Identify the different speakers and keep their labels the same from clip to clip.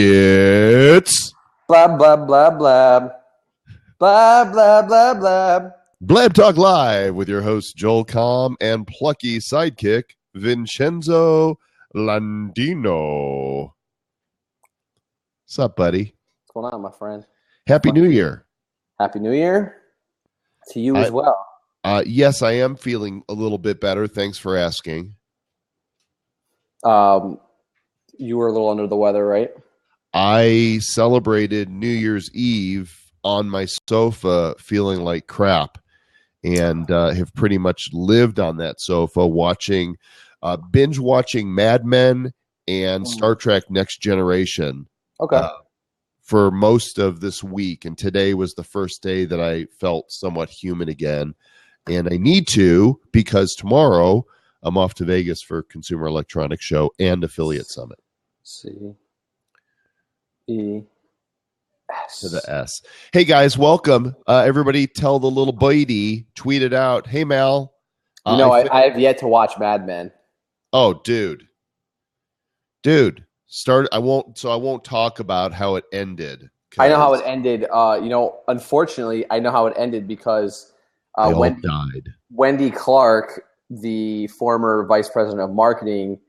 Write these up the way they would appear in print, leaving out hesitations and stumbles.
Speaker 1: It's
Speaker 2: Blab, blab, blab, blab. Blab, blab, blab, blab.
Speaker 1: BlabTalk Live with your host Joel Comm and plucky sidekick Vincenzo Landino. What's up, buddy?
Speaker 2: What's going on, my friend?
Speaker 1: Happy New Year.
Speaker 2: Happy New Year to you as well.
Speaker 1: Yes, I am feeling a little bit better. Thanks for asking.
Speaker 2: You were a little under the weather, right?
Speaker 1: I celebrated New Year's Eve on my sofa feeling like crap and have pretty much lived on that sofa binge watching Mad Men and Star Trek Next Generation for most of this week. And today was the first day that I felt somewhat human again. And I need to, because tomorrow I'm off to Vegas for Consumer Electronics Show and Affiliate Summit.
Speaker 2: C-E-S.
Speaker 1: To the S. Hey guys, welcome. Everybody tell the little bitey, tweet it out. Hey Mal.
Speaker 2: I have yet to watch Mad Men.
Speaker 1: Oh, dude. I won't talk about how it ended.
Speaker 2: I know how it ended. Unfortunately, I know how it ended because Wendy Clark, the former vice president of marketing,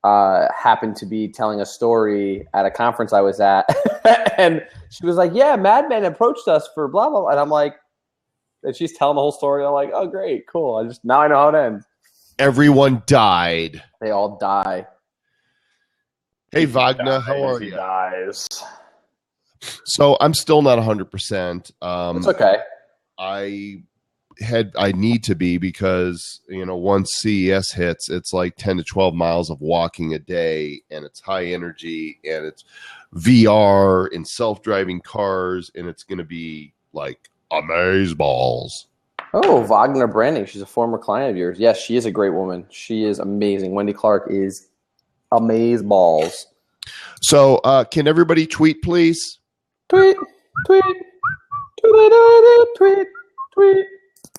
Speaker 2: happened to be telling a story at a conference I was at. And she was like, yeah, Mad Men approached us for blah, blah, blah. And I'm like, and she's telling the whole story. I'm like, oh, great, cool. Now I know how it ends.
Speaker 1: Everyone died.
Speaker 2: They all die.
Speaker 1: Hey, Wagner, how are you?
Speaker 2: Dies.
Speaker 1: So I'm still not 100%.
Speaker 2: It's okay.
Speaker 1: I need to be because, once CES hits, it's like 10 to 12 miles of walking a day, and it's high energy, and it's VR and self-driving cars, and it's going to be like amazeballs.
Speaker 2: Oh, Wagner Branding. She's a former client of yours. Yes, she is a great woman. She is amazing. Wendy Clark is amazeballs.
Speaker 1: So can everybody tweet, please?
Speaker 2: Tweet.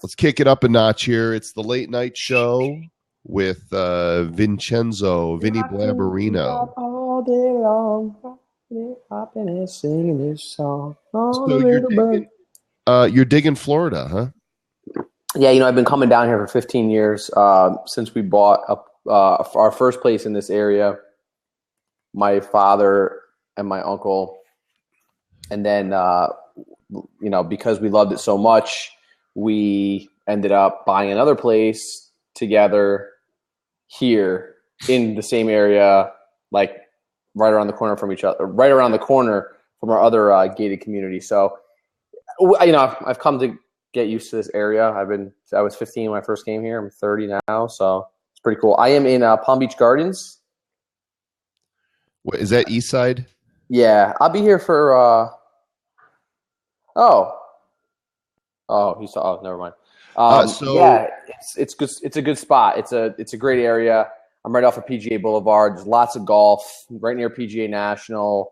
Speaker 1: Let's kick it up a notch here. It's the late night show with Vinny Blabberino.
Speaker 2: All day long, hopping and singing this song.
Speaker 1: So you're digging Florida, huh?
Speaker 2: Yeah, I've been coming down here for 15 years since we bought our first place in this area. My father and my uncle, and then because we loved it so much, we ended up buying another place together here in the same area, like right around the corner from each other, right around the corner from our other gated community. So, I've come to get used to this area. I was 15 when I first came here. I'm 30 now, so it's pretty cool. I am in Palm Beach Gardens.
Speaker 1: What, is that East Side?
Speaker 2: Yeah, I'll be here for. Never mind. It's good. It's a good spot. It's a great area. I'm right off of PGA Boulevard. There's lots of golf right near PGA National.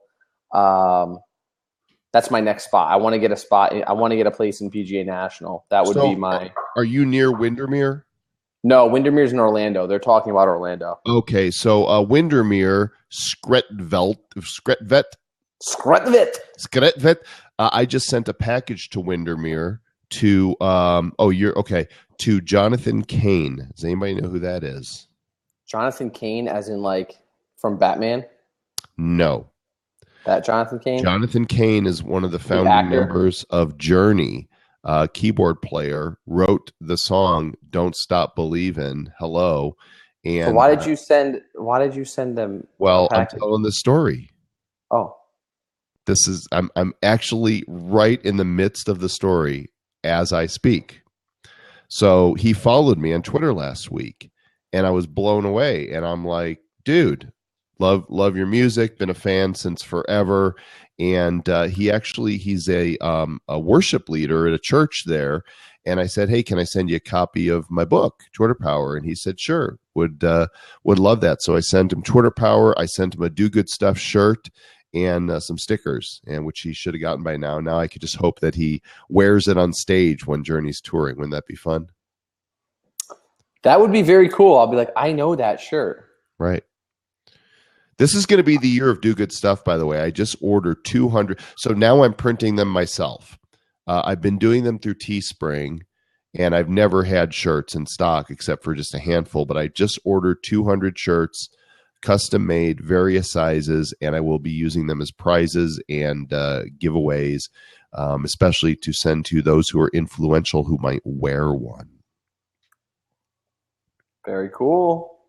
Speaker 2: That's my next spot. I want to get a spot. I want to get a place in PGA National. That would be my.
Speaker 1: Are you near Windermere?
Speaker 2: No, Windermere's in Orlando. They're talking about Orlando.
Speaker 1: Okay, so Windermere, Skretvet. I just sent a package to Windermere to to Jonathan Cain. Does anybody know who that is?
Speaker 2: Jonathan Cain, as in like from Batman?
Speaker 1: No.
Speaker 2: That Jonathan Cain?
Speaker 1: Jonathan Cain is one of the founding members of Journey. Keyboard player, wrote the song "Don't Stop Believin'." Hello, and
Speaker 2: so why did you send them?
Speaker 1: Well, I'm telling the story.
Speaker 2: Oh,
Speaker 1: I'm actually right in the midst of the story as I speak. So he followed me on Twitter last week, and I was blown away. And I'm like, dude, love your music. Been a fan since forever. And he's a worship leader at a church there. And I said, hey, can I send you a copy of my book, Twitter Power? And he said, sure, would love that. So I sent him Twitter Power. I sent him a Do Good Stuff shirt and some stickers, and which he should have gotten by now. Now I could just hope that he wears it on stage when Journey's touring. Wouldn't that be fun?
Speaker 2: That would be very cool. I'll be like, I know that shirt.
Speaker 1: Right. This is going to be the year of do good stuff, by the way. I just ordered 200. So now I'm printing them myself. I've been doing them through Teespring, and I've never had shirts in stock except for just a handful. But I just ordered 200 shirts, custom made, various sizes, and I will be using them as prizes and giveaways, especially to send to those who are influential who might wear one.
Speaker 2: Very cool.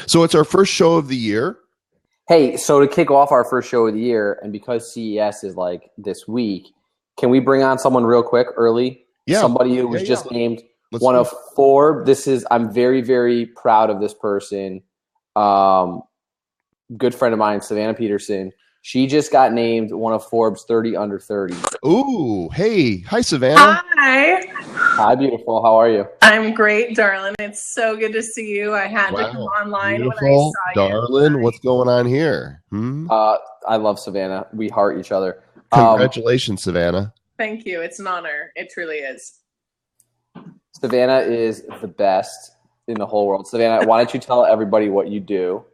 Speaker 1: So it's our first show of the year.
Speaker 2: Hey, so to kick off our first show of the year, and because CES is like this week, can we bring on someone real quick early?
Speaker 1: Yeah.
Speaker 2: Somebody who was just named one of Forbes. I'm very, very proud of this person. Good friend of mine, Savannah Peterson. She just got named one of Forbes 30 under 30.
Speaker 1: Ooh, hey. Hi, Savannah.
Speaker 3: Hi.
Speaker 2: Hi, beautiful. How are you?
Speaker 3: I'm great, darling. It's so good to see you. I had to come online
Speaker 1: beautiful,
Speaker 3: when I saw
Speaker 1: darling.
Speaker 3: you.
Speaker 1: What's going on here?
Speaker 2: I love Savannah. We heart each other.
Speaker 1: Congratulations, Savannah.
Speaker 3: Thank you. It's an honor. It truly is.
Speaker 2: Savannah is the best in the whole world. Savannah, why don't you tell everybody what you do?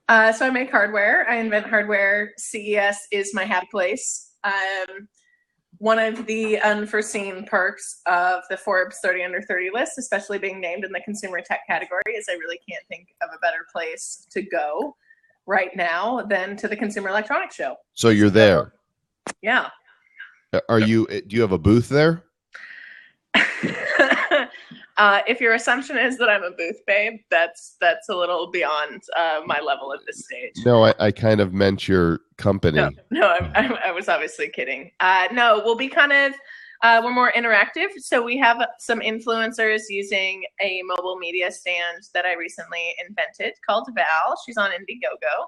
Speaker 3: So I make hardware. I invent hardware. CES is my happy place. One of the unforeseen perks of the Forbes 30 under 30 list, especially being named in the consumer tech category, is I really can't think of a better place to go right now than to the Consumer Electronics Show.
Speaker 1: So you're there.
Speaker 3: Yeah.
Speaker 1: Do you have a booth there?
Speaker 3: If your assumption is that I'm a booth babe, that's a little beyond my level at this stage.
Speaker 1: No, I kind of meant your company.
Speaker 3: No, I was obviously kidding. No, we'll be kind of we're more interactive. So we have some influencers using a mobile media stand that I recently invented called Val. She's on Indiegogo.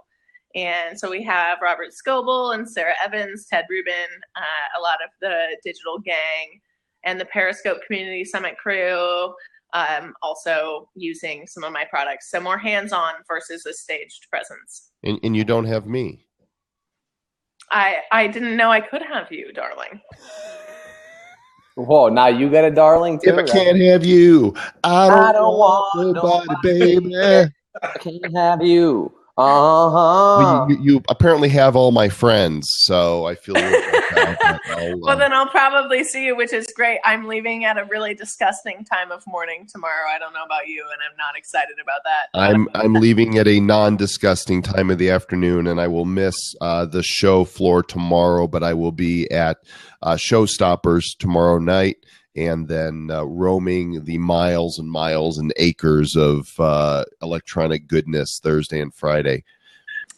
Speaker 3: And so we have Robert Scoble and Sarah Evans, Ted Rubin, a lot of the digital gang, and the Periscope Community Summit crew, also using some of my products. So more hands-on versus a staged presence.
Speaker 1: And you don't have me.
Speaker 3: I didn't know I could have you, darling.
Speaker 2: Whoa, now you got a darling too?
Speaker 1: If I can't have you, I don't want nobody, baby.
Speaker 2: I can't have you.
Speaker 1: Well, you apparently have all my friends, so I feel
Speaker 3: well, then I'll probably see you, which is great. I'm leaving at a really disgusting time of morning tomorrow. I don't know about you, and I'm not excited about that.
Speaker 1: I'm leaving at a non-disgusting time of the afternoon, and I will miss the show floor tomorrow, but I will be at Showstoppers tomorrow night, and then roaming the miles and miles and acres of electronic goodness Thursday and Friday.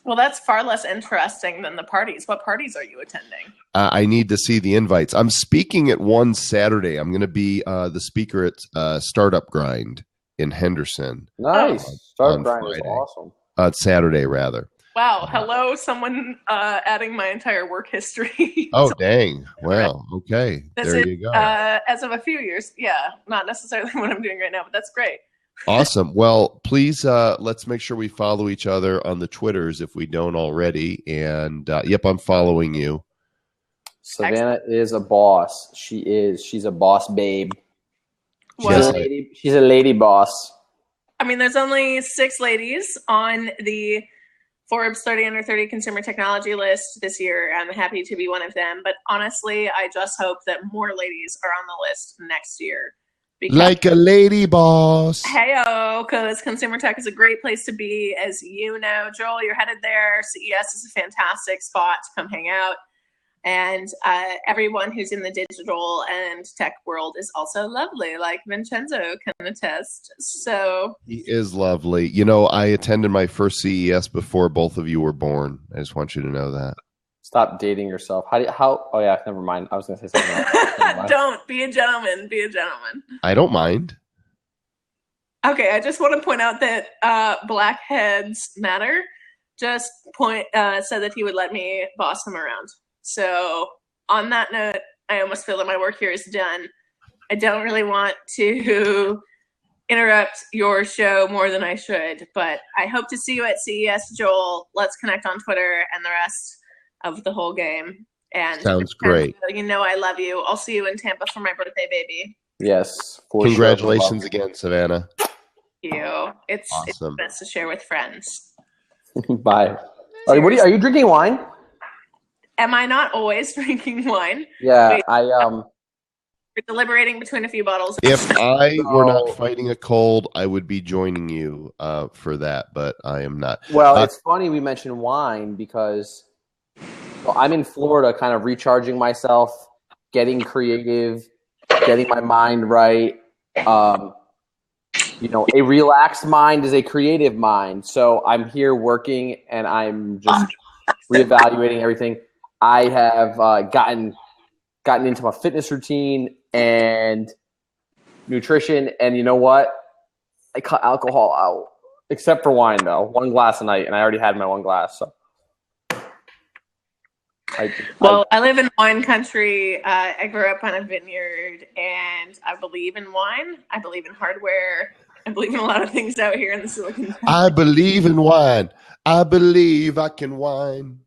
Speaker 3: Well, that's far less interesting than the parties. What parties are you attending?
Speaker 1: I need to see the invites. I'm speaking at one Saturday. I'm going to be the speaker at Startup Grind in Henderson.
Speaker 2: Nice. Startup Grind is awesome.
Speaker 1: Saturday, rather.
Speaker 3: Wow. Hello, someone adding my entire work history.
Speaker 1: Oh, dang. Well, okay. There you go.
Speaker 3: As of a few years. Yeah. Not necessarily what I'm doing right now, but that's great.
Speaker 1: Awesome. Well, please, let's make sure we follow each other on the Twitters if we don't already. And, yep, I'm following you.
Speaker 2: Savannah is a boss. She's a boss babe.
Speaker 3: Well,
Speaker 2: she's a lady boss.
Speaker 3: I mean, there's only 6 ladies on the Forbes 30 under 30 consumer technology list this year. I'm happy to be one of them. But honestly, I just hope that more ladies are on the list next year.
Speaker 1: Like a lady boss.
Speaker 3: Hey-o, because consumer tech is a great place to be. As you know, Joel, you're headed there. CES is a fantastic spot to come hang out. And everyone who's in the digital and tech world is also lovely, like Vincenzo can attest. So
Speaker 1: he is lovely. You know, I attended my first CES before both of you were born. I just want you to know that.
Speaker 2: Stop dating yourself. Oh yeah, never mind. I was going to say something else.
Speaker 3: Don't be a gentleman. Be a gentleman.
Speaker 1: I don't mind.
Speaker 3: Okay, I just want to point out that Blackheads Matter just said that he would let me boss him around. So on that note, I almost feel that my work here is done. I don't really want to interrupt your show more than I should, but I hope to see you at CES, Joel. Let's connect on Twitter and the rest of the whole game. And
Speaker 1: sounds great.
Speaker 3: You know I love you. I'll see you in Tampa for my birthday, baby.
Speaker 2: Yes.
Speaker 1: Congratulations again, Savannah.
Speaker 3: Thank you. It's
Speaker 1: awesome.
Speaker 3: It's best to share with friends.
Speaker 2: Bye. Are you drinking wine?
Speaker 3: Am I not always drinking wine?
Speaker 2: Yeah,
Speaker 3: Wait,
Speaker 2: I
Speaker 3: we're deliberating between a few bottles.
Speaker 1: If I were not
Speaker 2: So-
Speaker 1: fighting a cold, I would be joining you for that, but I am not.
Speaker 2: Well, it's funny we mentioned wine because I'm in Florida, kind of recharging myself, getting creative, getting my mind right. A relaxed mind is a creative mind. So I'm here working, and I'm just reevaluating everything. I have gotten into my fitness routine and nutrition, and you know what? I cut alcohol out, except for wine, though. One glass a night, and I already had my one glass. So,
Speaker 3: I live in wine country. I grew up on a vineyard, and I believe in wine. I believe in hardware. I believe in a lot of things out here in the Silicon Valley.
Speaker 1: I believe in wine. I believe I can wine.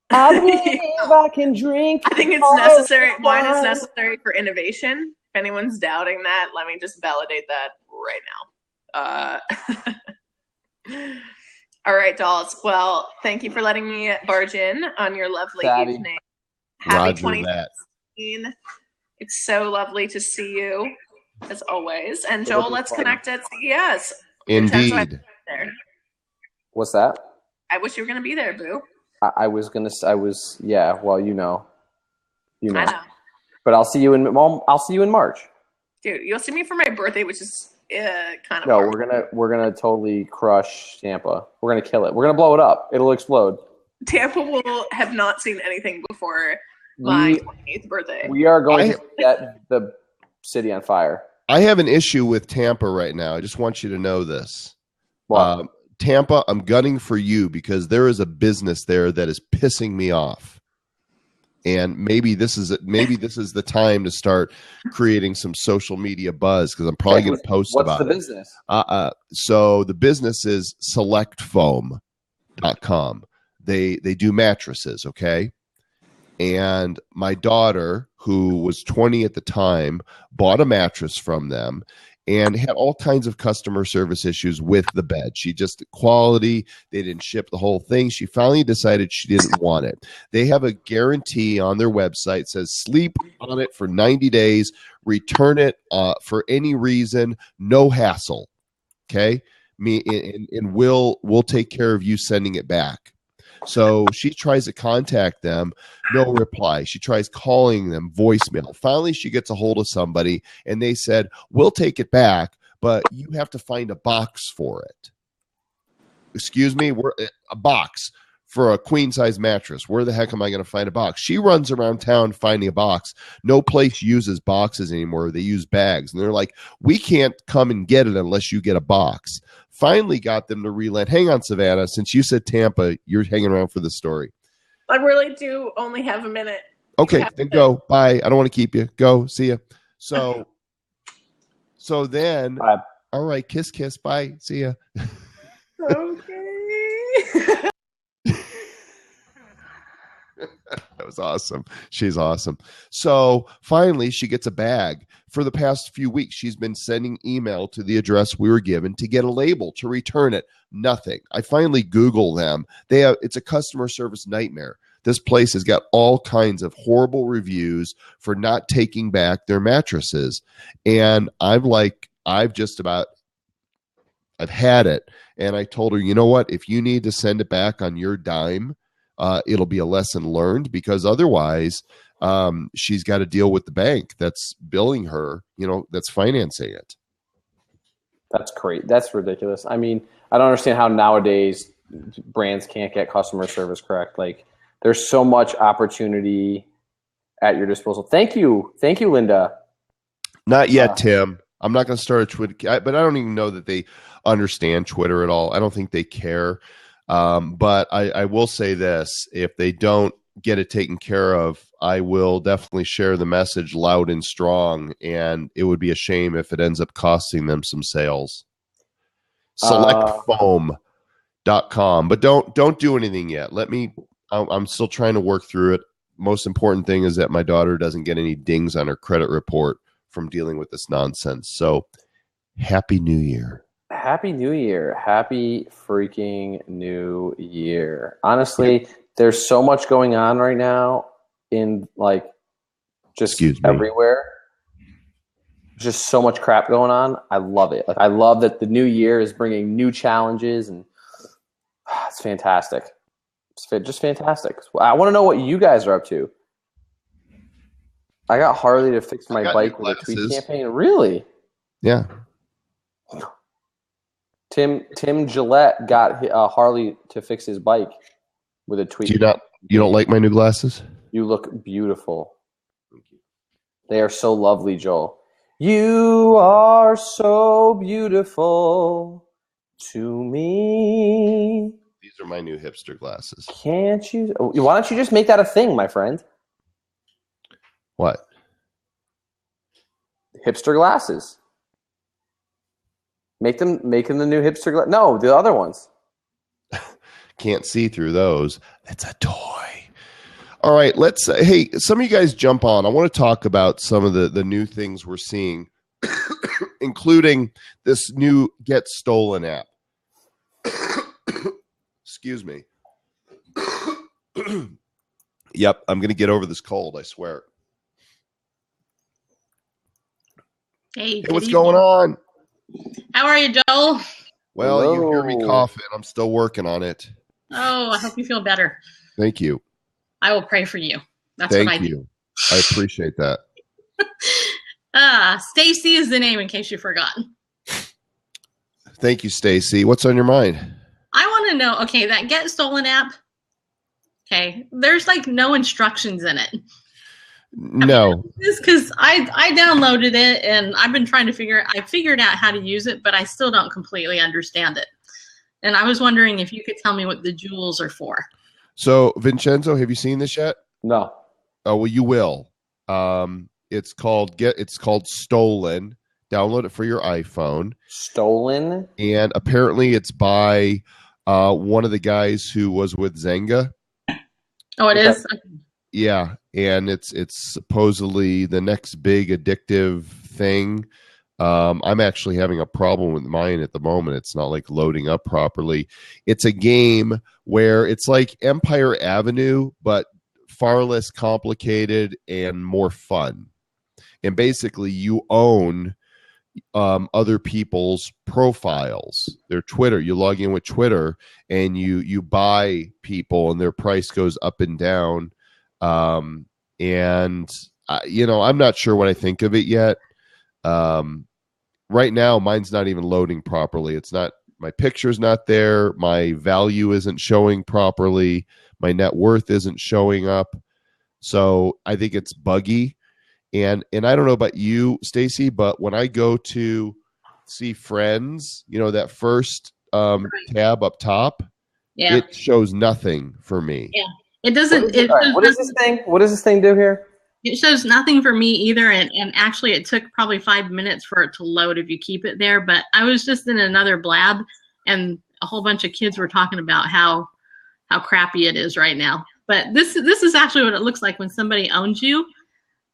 Speaker 2: I believe I can drink.
Speaker 3: I think it's necessary. Wine is necessary for innovation. If anyone's doubting that, let me just validate that right now. All right, dolls. Well, thank you for letting me barge in on your lovely evening. Happy 2016. It's so lovely to see you, as always. And Joel, let's connect at CES.
Speaker 1: Indeed.
Speaker 2: What's that?
Speaker 3: I wish you were going to be there, boo.
Speaker 2: Yeah, well, you know.
Speaker 3: I know.
Speaker 2: But I'll see you in March.
Speaker 3: Dude, you'll see me for my birthday, which is kind of.
Speaker 2: No, we're gonna totally crush Tampa. We're gonna kill it. We're gonna blow it up. It'll explode.
Speaker 3: Tampa will have not seen anything before my 28th birthday.
Speaker 2: We are going to set the city on fire.
Speaker 1: I have an issue with Tampa right now. I just want you to know this. Tampa, I'm gunning for you because there is a business there that is pissing me off. And maybe this is the time to start creating some social media buzz because I'm probably going to post about it.
Speaker 2: What's the business?
Speaker 1: So the business is selectfoam.com. They do mattresses, okay? And my daughter, who was 20 at the time, bought a mattress from them and had all kinds of customer service issues with the bed. She just, quality, they didn't ship the whole thing. She finally decided she didn't want it. They have a guarantee on their website, says sleep on it for 90 days, return it for any reason, no hassle. Okay? And we'll take care of you sending it back. So she tries to contact them, no reply. She tries calling them, voicemail. Finally, she gets a hold of somebody, and they said, we'll take it back, but you have to find a box for it. Excuse me? A box for a queen-size mattress. Where the heck am I going to find a box? She runs around town finding a box. No place uses boxes anymore. They use bags. And they're like, we can't come and get it unless you get a box. Finally got them to relent. Hang on, Savannah. Since you said Tampa, you're hanging around for the story.
Speaker 3: I really do only have a minute.
Speaker 1: Okay, then go. Bye. I don't want to keep you. Go. See ya. So then,
Speaker 2: Bye.
Speaker 1: All right, kiss, kiss. Bye. See ya.
Speaker 3: Okay.
Speaker 1: That was awesome. She's awesome. So finally, she gets a bag. For the past few weeks, she's been sending email to the address we were given to get a label to return it. Nothing. I finally Google them. It's a customer service nightmare. This place has got all kinds of horrible reviews for not taking back their mattresses. And I've had it. And I told her, you know what? If you need to send it back on your dime, it'll be a lesson learned, because otherwise she's got to deal with the bank that's billing her, that's financing it.
Speaker 2: That's great. That's ridiculous. I mean, I don't understand how nowadays brands can't get customer service correct. Like, there's so much opportunity at your disposal. Thank you, Linda.
Speaker 1: Not yet, Tim. I'm not going to start a Twitter, but I don't even know that they understand Twitter at all. I don't think they care. But I will say this: if they don't get it taken care of, I will definitely share the message loud and strong, and it would be a shame if it ends up costing them some sales. Selectfoam.com, but don't do anything yet. I'm still trying to work through it. Most important thing is that my daughter doesn't get any dings on her credit report from dealing with this nonsense. So, Happy New Year.
Speaker 2: Happy New Year. Happy freaking New Year. Honestly, there's so much going on right now in like just
Speaker 1: Excuse me.
Speaker 2: everywhere. Just so much crap going on. I love it. Like I love that the new year is bringing new challenges, and it's fantastic. Just fantastic. I want to know what you guys are up to. I got Harley to fix my bike with a tweet campaign. Really?
Speaker 1: Yeah.
Speaker 2: Tim Gillette got Harley to fix his bike with a tweet.
Speaker 1: You don't like my new glasses?
Speaker 2: You look beautiful. Thank you. They are so lovely, Joel. You are so beautiful to me.
Speaker 1: These are my new hipster glasses.
Speaker 2: Can't you? Why don't you just make that a thing, my friend?
Speaker 1: What?
Speaker 2: Hipster glasses. Make them the new hipster glasses. No, the other ones.
Speaker 1: Can't see through those. That's a toy. All right, hey, some of you guys jump on. I want to talk about some of the new things we're seeing, including this new Get Stolen app. Excuse me. Yep, I'm going to get over this cold, I swear.
Speaker 4: Hey,
Speaker 1: what's going on?
Speaker 4: How are you, Joel?
Speaker 1: Well,
Speaker 2: Hello.
Speaker 1: You hear me coughing. I'm still working on it.
Speaker 4: Oh, I hope you feel better.
Speaker 1: Thank you.
Speaker 4: I will pray for you. That's
Speaker 1: Thank
Speaker 4: what I do.
Speaker 1: you. I appreciate that.
Speaker 4: Stacy is the name in case you've forgotten.
Speaker 1: Thank you, Stacy. What's on your mind?
Speaker 4: I want to know, okay, that Get Stolen app, okay, there's like no instructions in it.
Speaker 1: No.
Speaker 4: Because I downloaded it and I've been trying to I figured out how to use it, but I still don't completely understand it. And I was wondering if you could tell me what the jewels are for.
Speaker 1: So, Vincenzo, have you seen this yet?
Speaker 2: No.
Speaker 1: Oh, well, you will. It's called Stolen. Download it for your iPhone.
Speaker 2: Stolen?
Speaker 1: And apparently it's by one of the guys who was with Zynga.
Speaker 4: Oh, it is?
Speaker 1: Yeah, and it's supposedly the next big addictive thing. I'm actually having a problem with mine at the moment. It's not like loading up properly. It's a game where it's like Empire Avenue, but far less complicated and more fun. And basically, you own other people's profiles, their Twitter. You log in with Twitter, and you buy people, and their price goes up and down. I'm not sure what I think of it yet. Right now, mine's not even loading properly. It's not, my picture's not there. My value isn't showing properly. My net worth isn't showing up. So I think it's buggy. And I don't know about you, Stacy, but when I go to see friends, that first tab up top, it shows nothing for me.
Speaker 4: Yeah. It doesn't.
Speaker 2: What is this thing? What does this thing do here?
Speaker 4: It shows nothing for me either, and actually it took probably 5 minutes for it to load if you keep it there. But I was just in another blab, and a whole bunch of kids were talking about how crappy it is right now. But this is actually what it looks like when somebody owns you.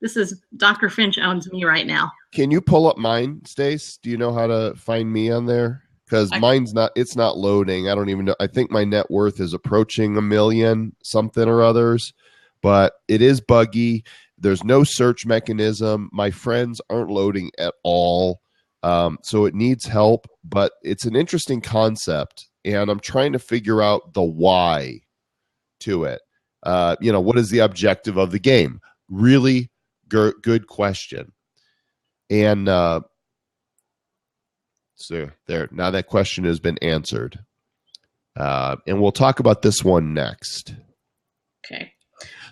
Speaker 4: This is Dr. Finch owns me right now.
Speaker 1: Can you pull up mine, Stace? Do you know how to find me on there? Because it's not loading. I don't even know. I think my net worth is approaching 1 million something or others, but it is buggy. There's no search mechanism. My friends aren't loading at all. So it needs help, but it's an interesting concept, and I'm trying to figure out the why to it. What is the objective of the game? Really good question. And so there, now that question has been answered. And we'll talk about this one next.
Speaker 4: Okay.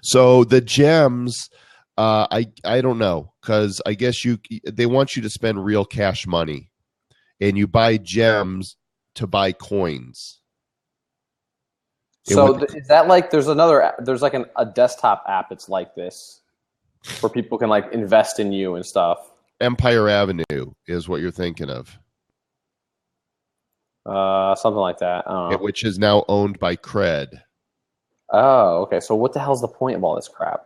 Speaker 1: So the gems, I don't know, because I guess they want you to spend real cash money, and you buy gems to buy coins.
Speaker 2: So is that like there's like a desktop app? It's like this, where people can like invest in you and stuff.
Speaker 1: Empire Avenue is what you're thinking of.
Speaker 2: Something like that.
Speaker 1: Which is now owned by Cred.
Speaker 2: Oh, okay. So what the hell's the point of all this crap?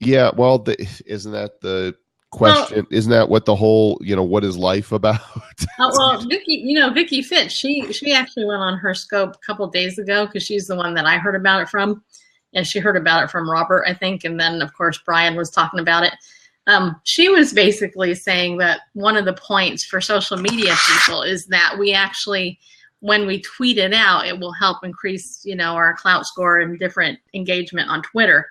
Speaker 1: Yeah, well, isn't that the question. Isn't that what the whole, what is life about?
Speaker 4: Vicky Fitch, she actually went on her scope a couple of days ago because she's the one that I heard about it from. And she heard about it from Robert, I think. And then, of course, Brian was talking about it. She was basically saying that one of the points for social media people is that we actually, when we tweet it out, it will help increase, our clout score and different engagement on Twitter.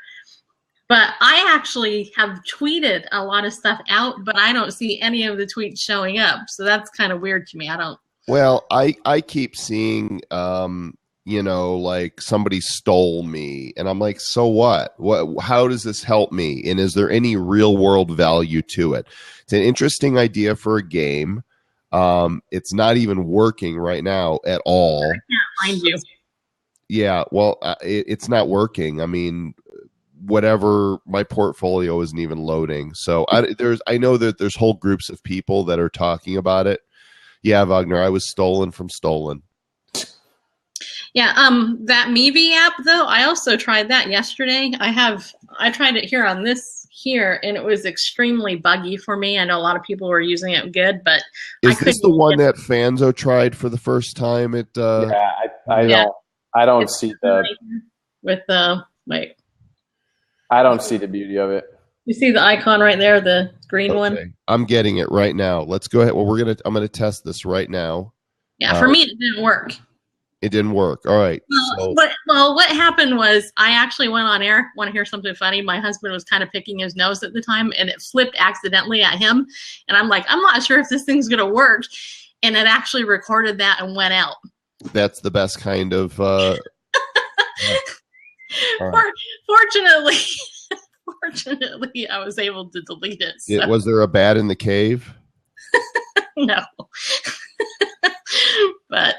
Speaker 4: But I actually have tweeted a lot of stuff out, but I don't see any of the tweets showing up. So that's kind of weird to me.
Speaker 1: Well, I keep seeing, like somebody stole me, and I'm like, so what? How does this help me? And is there any real world value to it? It's an interesting idea for a game. It's not even working right now at all. I
Speaker 4: can't find you.
Speaker 1: Yeah, well, it's not working. I mean, whatever, my portfolio isn't even loading. So I know that there's whole groups of people that are talking about it. Yeah, Wagner, I was stolen from Stolen.
Speaker 4: Yeah, that Meevee app though, I also tried that yesterday. I tried it here on this here, and it was extremely buggy for me. I know a lot of people were using it good, but
Speaker 1: is this the one that Fanzo tried for the first time? I
Speaker 2: don't see the
Speaker 4: with the wait.
Speaker 2: I don't see the beauty of it.
Speaker 4: You see the icon right there, the green one?
Speaker 1: I'm getting it right now. Let's go ahead. Well, I'm going to test this right now.
Speaker 4: Yeah, for me, it didn't work.
Speaker 1: It didn't work. All right.
Speaker 4: What happened was I actually went on air. Want to hear something funny? My husband was kind of picking his nose at the time, and it flipped accidentally at him. And I'm like, I'm not sure if this thing's going to work. And it actually recorded that and went out.
Speaker 1: That's the best kind of...
Speaker 4: Fortunately, I was able to delete it. So.
Speaker 1: Was there a bat in the cave?
Speaker 4: No, but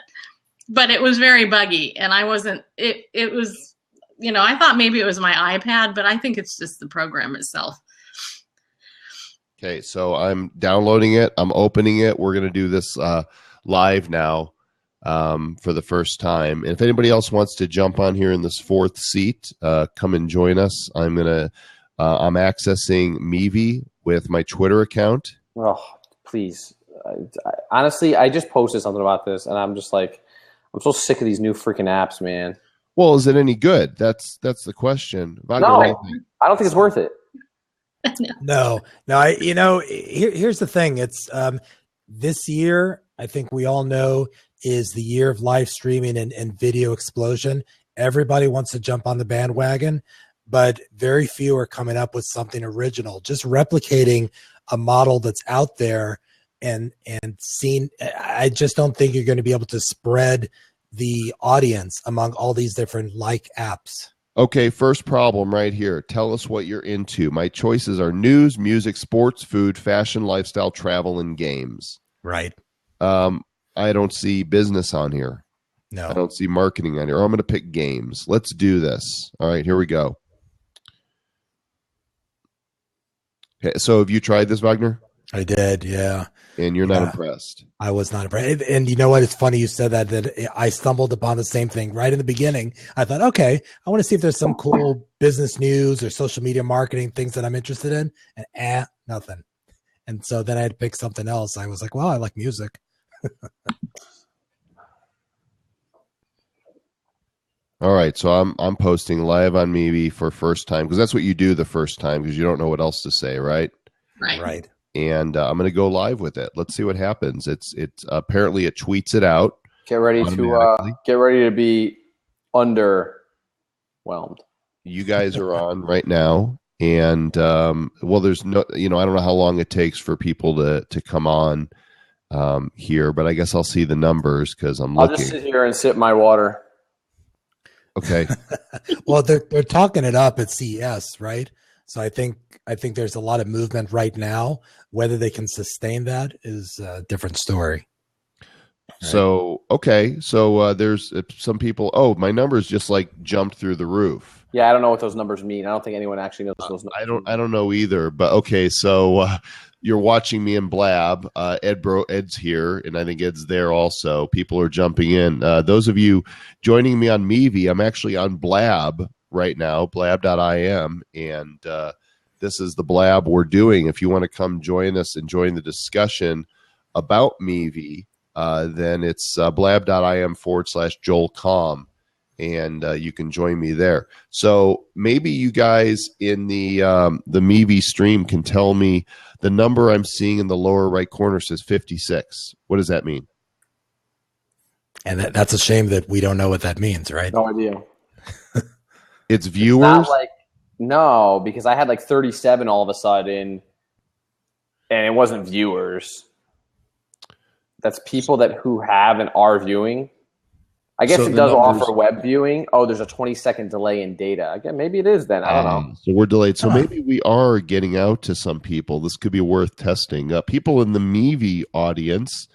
Speaker 4: it was very buggy, and I wasn't. It was, I thought maybe it was my iPad, but I think it's just the program itself.
Speaker 1: Okay, so I'm downloading it. I'm opening it. We're gonna do this live now. For the first time. And if anybody else wants to jump on here in this fourth seat, come and join us. I'm accessing Meevee with my Twitter account.
Speaker 2: Oh, please. Honestly, I just posted something about this, and I'm just like, I'm so sick of these new freaking apps, man.
Speaker 1: Well, is it any good? That's the question.
Speaker 2: No, I don't think it's worth it.
Speaker 5: No. Here's the thing. It's this year, I think we all know, is the year of live streaming and video explosion. Everybody wants to jump on the bandwagon, but very few are coming up with something original, just replicating a model that's out there and seen. I just don't think you're going to be able to spread the audience among all these different apps.
Speaker 1: Okay, first problem right here. Tell us what you're into. My choices are news, music, sports, food, fashion, lifestyle, travel, and games.
Speaker 5: Right.
Speaker 1: I don't see business on here.
Speaker 5: No.
Speaker 1: I don't see marketing on here. I'm going to pick games. Let's do this. All right, here we go. Okay, so have you tried this, Wagner?
Speaker 5: I did, yeah.
Speaker 1: And you're not impressed?
Speaker 5: I was not impressed. And you know what? It's funny you said that I stumbled upon the same thing right in the beginning. I thought, okay, I want to see if there's some cool business news or social media marketing things that I'm interested in. And nothing. And so then I had to pick something else. I was like, well, I like music.
Speaker 1: All right, so I'm posting live on Meevee for first time because that's what you do the first time because you don't know what else to say, right?
Speaker 5: Right.
Speaker 1: And I'm going to go live with it. Let's see what happens. It's apparently it tweets it out.
Speaker 2: Get ready to be underwhelmed.
Speaker 1: You guys are on right now, and there's no, I don't know how long it takes for people to come on. Here, but I guess I'll see the numbers because I'll
Speaker 2: just sit here and sip my water.
Speaker 1: Okay.
Speaker 5: Well, they're talking it up at CES, right? So I think there's a lot of movement right now. Whether they can sustain that is a different story.
Speaker 1: Right? So okay, so there's some people. Oh, my numbers just jumped through the roof.
Speaker 2: Yeah, I don't know what those numbers mean. I don't think anyone actually knows those numbers.
Speaker 1: I don't know either. But okay, so you're watching me in Blab. Ed's here, and I think Ed's there also. People are jumping in. Those of you joining me on Meevee, I'm actually on Blab right now, blab.im, and this is the Blab we're doing. If you want to come join us and join the discussion about Mevi, then it's blab.im/Joel.com, and you can join me there. So maybe you guys in the Mevi stream can tell me the number I'm seeing in the lower right corner says 56. What does that mean?
Speaker 5: And that's a shame that we don't know what that means, right?
Speaker 2: No idea.
Speaker 1: It's viewers?
Speaker 2: It's not like, no, because I had like 37 all of a sudden, and it wasn't viewers. That's people who have and are viewing. I guess it does offer web viewing. Oh, there's a 20-second delay in data. Again, maybe it is then. I don't know.
Speaker 1: So we're delayed. So maybe we are getting out to some people. This could be worth testing. People in the Mevi audience,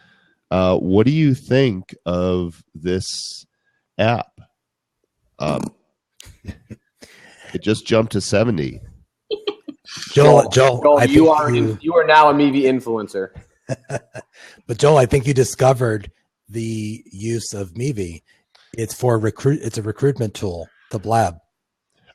Speaker 1: what do you think of this app? It just jumped to 70.
Speaker 5: Joel,
Speaker 2: you are now a Mevi influencer.
Speaker 5: But Joel, I think you discovered the use of Mevi. It's for It's a recruitment tool, the Blab.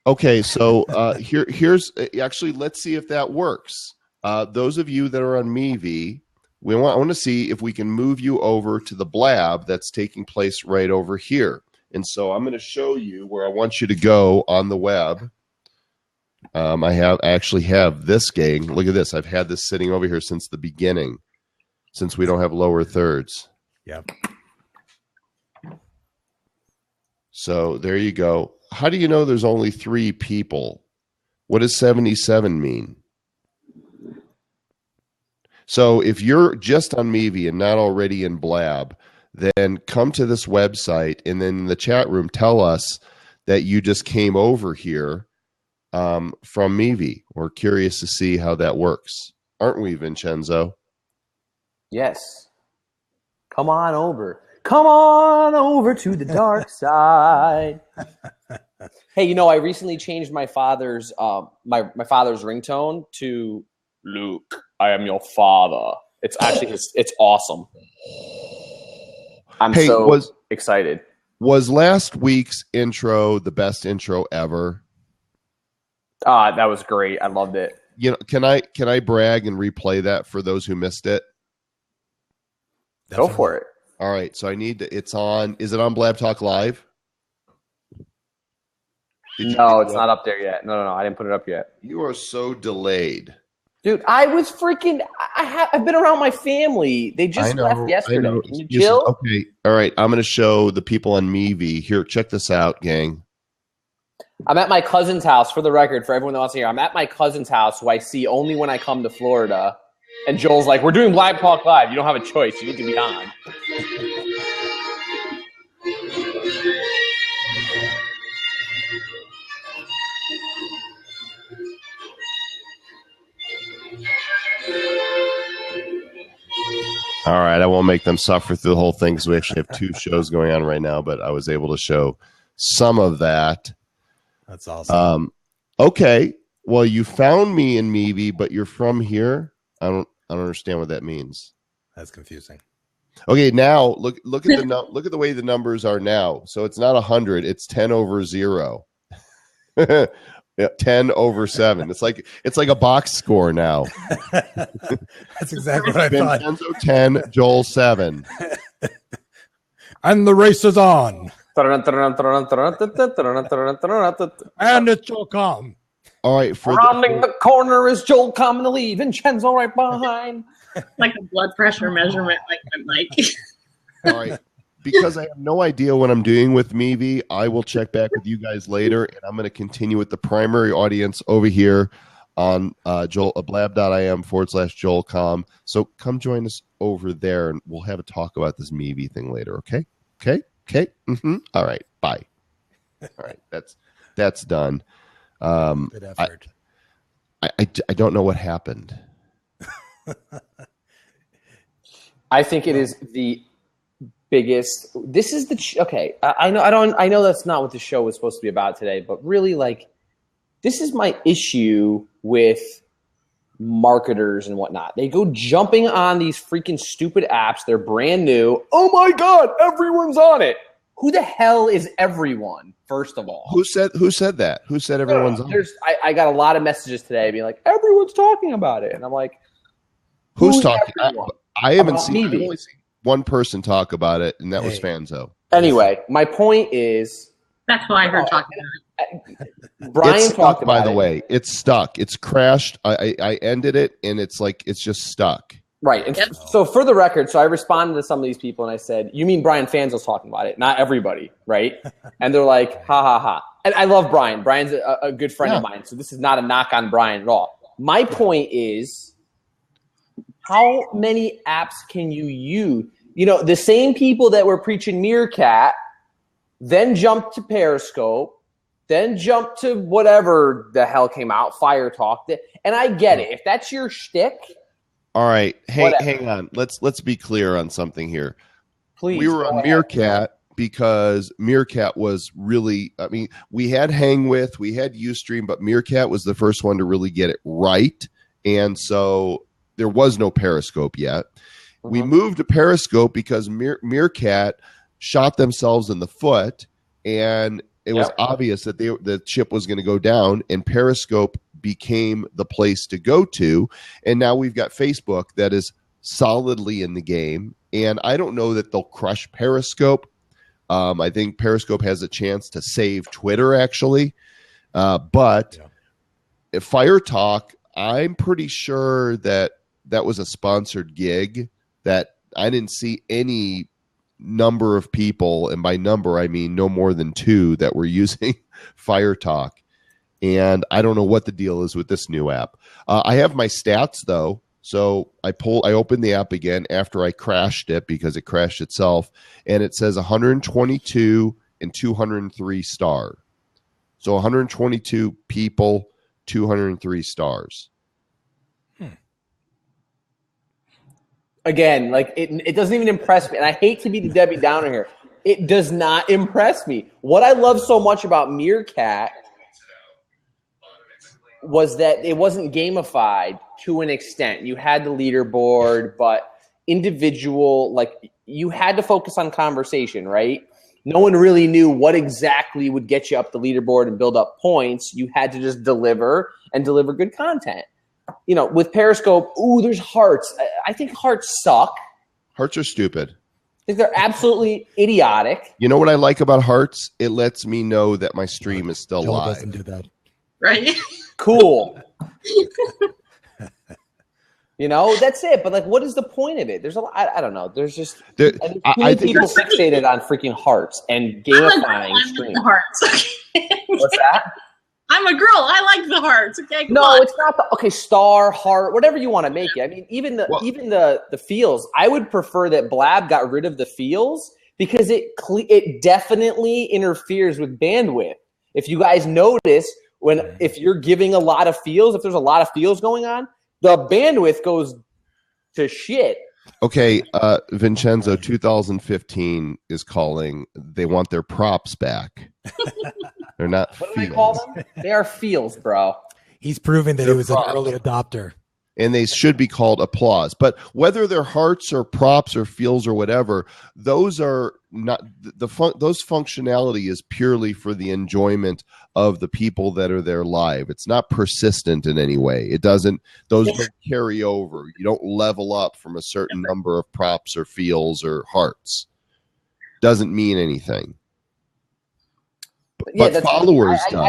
Speaker 1: Okay, so here's actually, let's see if that works. Those of you that are on Mevi, I want to see if we can move you over to the Blab that's taking place right over here. And so I'm going to show you where I want you to go on the web. I actually have this gang. Look at this. I've had this sitting over here since the beginning, since we don't have lower thirds.
Speaker 5: Yep.
Speaker 1: So there you go. How do you know there's only 3 people? What does 77 mean? So if you're just on Mevi and not already in Blab, then come to this website and then in the chat room tell us that you just came over here from Mevi. We're curious to see how that works. Aren't we, Vincenzo?
Speaker 2: Yes. Come on over. Come on over to the dark side. Hey, I recently changed my father's my father's ringtone to Luke, I am your father. It's actually it's awesome. I'm excited.
Speaker 1: Was last week's intro the best intro ever?
Speaker 2: That was great. I loved it.
Speaker 1: Can I brag and replay that for those who missed it?
Speaker 2: Definitely. Go for it.
Speaker 1: All right, so it's on. Is it on BlabTalk Live?
Speaker 2: No, it's not up there yet. No, I didn't put it up yet.
Speaker 1: You are so delayed.
Speaker 2: Dude, I was freaking. I've been around my family. They just left yesterday. Can you chill?
Speaker 1: Okay, all right. I'm going to show the people on Mevi here. Check this out, gang.
Speaker 2: I'm at my cousin's house. For the record, for everyone that wants to hear, I'm at my cousin's house, who I see only when I come to Florida. And Joel's like, "We're doing BlabTalk Live. You don't have a choice. You need to be on."
Speaker 1: All right, I won't make them suffer through the whole thing because we actually have 2 shows going on right now, but I was able to show some of that.
Speaker 5: That's awesome.
Speaker 1: Okay, well, you found me in Mevi, but you're from here. I don't understand what that means.
Speaker 5: That's confusing.
Speaker 1: Okay, now look at look at the way the numbers are now. So it's not 100; it's 10 over 0. Yeah, 10 over 7. It's like a box score now.
Speaker 5: That's exactly what I thought.
Speaker 1: Vincenzo 10, Joel 7.
Speaker 5: And the race is on. And it's Joel Com.
Speaker 1: All right.
Speaker 2: Rounding the corner is Joel Com in the lead. Vincenzo right behind.
Speaker 4: Like a blood pressure measurement, like Mike.
Speaker 1: All right. Because I have no idea what I'm doing with Mevi, I will check back with you guys later, and I'm going to continue with the primary audience over here on blab.im/Joel.com. So come join us over there, and we'll have a talk about this Mevi thing later, okay? Okay? Mm-hmm. All right. Bye. All right. That's done.
Speaker 5: Good effort.
Speaker 1: I don't know what happened.
Speaker 2: I think it is the biggest. This is okay. I know that's not what the show was supposed to be about today, but really, this is my issue with marketers and whatnot. They go jumping on these freaking stupid apps. They're brand new. Oh my God, everyone's on it. Who the hell is everyone? First of all,
Speaker 1: Who said that? Who said everyone's on?
Speaker 2: I got a lot of messages today being like, everyone's talking about it, and I'm like,
Speaker 1: who's talking? I haven't
Speaker 2: I've only
Speaker 1: seen one person talk about it, and that was Fanzo.
Speaker 2: Anyway, my point is,
Speaker 4: that's why I heard talking about
Speaker 2: it. Brian talked about it.
Speaker 1: By the way, it's stuck. It's crashed. I ended it, and it's just stuck.
Speaker 2: Right. And so for the record, so I responded to some of these people and I said, you mean Brian Fanzo's talking about it, not everybody, right? And they're like, ha, ha, ha. And I love Brian. Brian's a good friend of mine, so this is not a knock on Brian at all. My point is, how many apps can you use? You know, the same people that were preaching Meerkat then jumped to Periscope, then jumped to whatever the hell came out, Fire Talk. And I get it. If that's your shtick.
Speaker 1: All right, hang on. Let's be clear on something here.
Speaker 2: Please.
Speaker 1: We were on Meerkat because Meerkat was really. I mean, we had Hang With, we had Ustream, but Meerkat was the first one to really get it right, and so there was no Periscope yet. Mm-hmm. We moved to Periscope because Meerkat shot themselves in the foot, and it was obvious that the chip was going to go down, and Periscope became the place to go to. And now we've got Facebook that is solidly in the game. And I don't know that they'll crush Periscope. I think Periscope has a chance to save Twitter, actually. But if Fire Talk, I'm pretty sure that was a sponsored gig, that I didn't see any number of people, and by number I mean no more than 2, that were using Fire Talk. And I don't know what the deal is with this new app. I have my stats though, so I opened the app again after I crashed it because it crashed itself, and it says 122 and 203 star. So 122 people, 203 stars.
Speaker 2: Again, like it doesn't even impress me. And I hate to be the Debbie Downer here. It does not impress me. What I love so much about Meerkat was that it wasn't gamified to an extent. You had the leaderboard, but individual, like you had to focus on conversation, right? No one really knew what exactly would get you up the leaderboard and build up points. You had to just deliver good content. You know, with Periscope, there's hearts. I think hearts suck.
Speaker 1: Hearts are stupid.
Speaker 2: I think they're absolutely idiotic.
Speaker 1: You know what I like about hearts? It lets me know that my stream is still live.
Speaker 5: Doesn't do that.
Speaker 4: Right?
Speaker 2: Cool. You know, that's it. But like, what is the point of it? There's a lot. I don't know. There's just I think people fixated on freaking hearts and gamifying stream.
Speaker 4: Hearts.
Speaker 2: What's that?
Speaker 4: I'm a girl. I like the hearts. Okay.
Speaker 2: It's not the star, heart, whatever you want to make it. I mean, even the feels. I would prefer that Blab got rid of the feels because it definitely interferes with bandwidth. If you guys notice, if you're giving a lot of feels, if there's a lot of feels going on, the bandwidth goes to shit.
Speaker 1: Okay, Vincenzo, 2015 is calling. They want their props back. They're not
Speaker 2: What do
Speaker 1: feels.
Speaker 2: they call them? They are feels, bro.
Speaker 5: He's proving that he was an early adopter.
Speaker 1: And they should be called applause. But whether they're hearts or props or feels or whatever, those are not those functionality is purely for the enjoyment of the people that are there live. It's not persistent in any way. Those don't carry over. You don't level up from a certain number of props or feels or hearts. Doesn't mean anything. But followers does.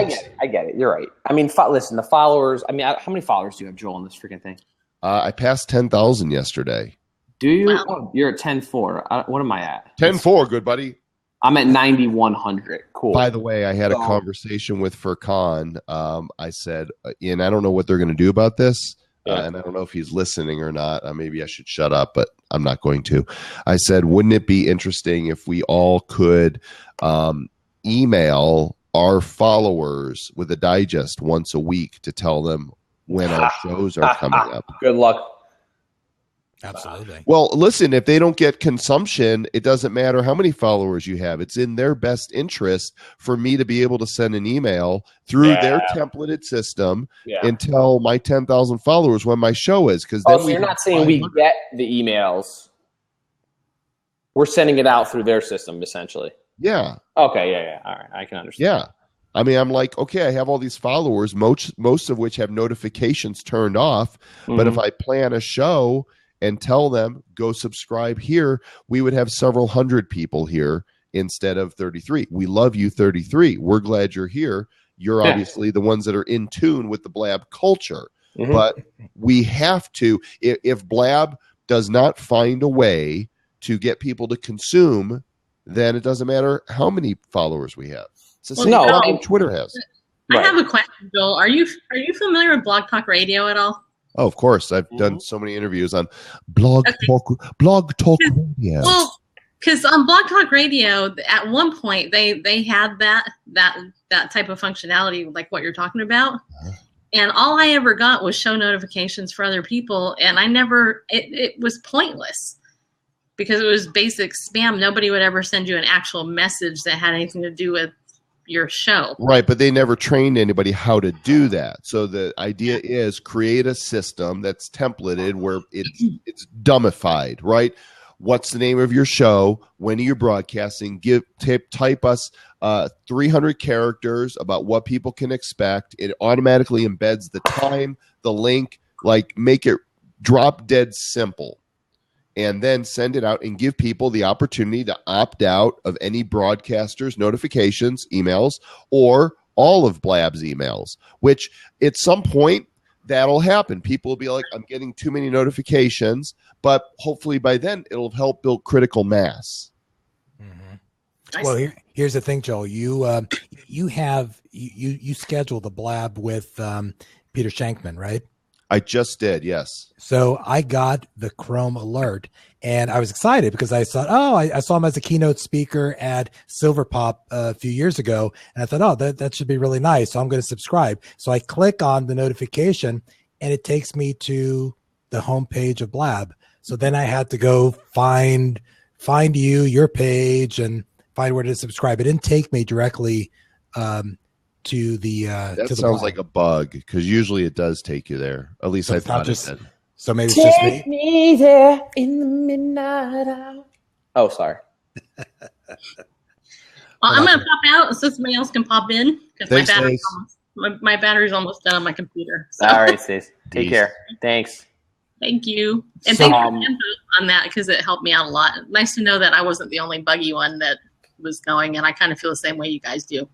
Speaker 2: I get it. You're right. I mean, listen, the followers. I mean, how many followers do you have, Joel, on this freaking thing?
Speaker 1: I passed 10,000 yesterday.
Speaker 2: Do you?
Speaker 4: Wow.
Speaker 2: Oh, you're at 10.4. What am I at?
Speaker 1: 10.4, good buddy.
Speaker 2: I'm at 9,100. Cool.
Speaker 1: By the way, I had a conversation with Furkan. I said, and I don't know what they're going to do about this. And I don't know if he's listening or not. Maybe I should shut up, but I'm not going to. I said, wouldn't it be interesting if we all could email our followers with a digest once a week to tell them when our shows are coming up?
Speaker 2: Good luck.
Speaker 5: Absolutely.
Speaker 1: Well, listen, if they don't get consumption, it doesn't matter how many followers you have. It's in their best interest for me to be able to send an email through their templated system and tell my 10,000 followers when my show is.
Speaker 2: So you're not saying we get the emails. We're sending it out through their system, essentially.
Speaker 1: Yeah.
Speaker 2: Okay, yeah. All right, I can understand.
Speaker 1: Yeah. I mean, I'm like, okay, I have all these followers, most of which have notifications turned off. But if I plan a show and tell them, go subscribe here, we would have several hundred people here instead of 33. We love you, 33. We're glad you're here. You're obviously the ones that are in tune with the Blab culture. But we have to, if Blab does not find a way to get people to consume, then it doesn't matter how many followers we have. It's the same problem Twitter has.
Speaker 4: I have a question, Joel. Are you familiar with Blog Talk Radio at all?
Speaker 1: Oh, of course. I've done so many interviews on Blog Talk Radio.
Speaker 4: Well, because on Blog Talk Radio, at one point they had that type of functionality, like what you're talking about. And all I ever got was show notifications for other people, and it was pointless because it was basic spam. Nobody would ever send you an actual message that had anything to do with your show.
Speaker 1: Right, but they never trained anybody how to do that. So the idea is create a system that's templated where it's dumbified, right? What's the name of your show? When are you broadcasting? Type us 300 characters about what people can expect. It automatically embeds the time, the link, like make it drop dead simple. And then send it out and give people the opportunity to opt out of any broadcasters' notifications, emails, or all of Blab's emails, which at some point that'll happen. People will be like, I'm getting too many notifications, but hopefully by then it'll help build critical mass.
Speaker 5: Well, here's the thing, Joel. You schedule the Blab with Peter Shankman, right?
Speaker 1: I just did, yes.
Speaker 5: So I got the Chrome alert, and I was excited because I thought, I saw him as a keynote speaker at Silverpop a few years ago, and I thought, that should be really nice. So I'm going to subscribe. So I click on the notification, and it takes me to the homepage of Blab. So then I had to go find your page, and find where to subscribe. It didn't take me directly to the
Speaker 1: that
Speaker 5: to the
Speaker 1: sounds
Speaker 5: blog.
Speaker 1: like a bug because usually it does take you there. At least
Speaker 5: So
Speaker 1: I
Speaker 5: it's not
Speaker 1: thought
Speaker 5: just-
Speaker 1: it did.
Speaker 5: So maybe it's just me.
Speaker 2: Take me there in the midnight hour. Oh, sorry.
Speaker 4: Well, I'm going to pop out so somebody else can pop in because
Speaker 1: Thanks, Stace.
Speaker 4: my battery's almost done on my computer. So.
Speaker 2: All right, Stace. Take
Speaker 1: Peace.
Speaker 2: care. Thanks.
Speaker 4: Thank you. And
Speaker 5: So,
Speaker 4: thank you for the input on that because it helped me out a lot. Nice to know that I wasn't the only buggy one that was going, and I kind of feel the same way you guys do.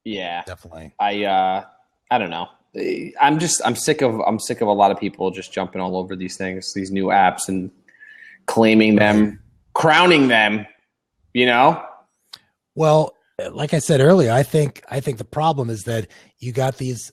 Speaker 2: Yeah,
Speaker 5: Definitely.
Speaker 2: I don't know. I'm sick of a lot of people just jumping all over these things, these new apps, and claiming them, crowning them. You know.
Speaker 5: Well, like I said earlier, I think the problem is that you got these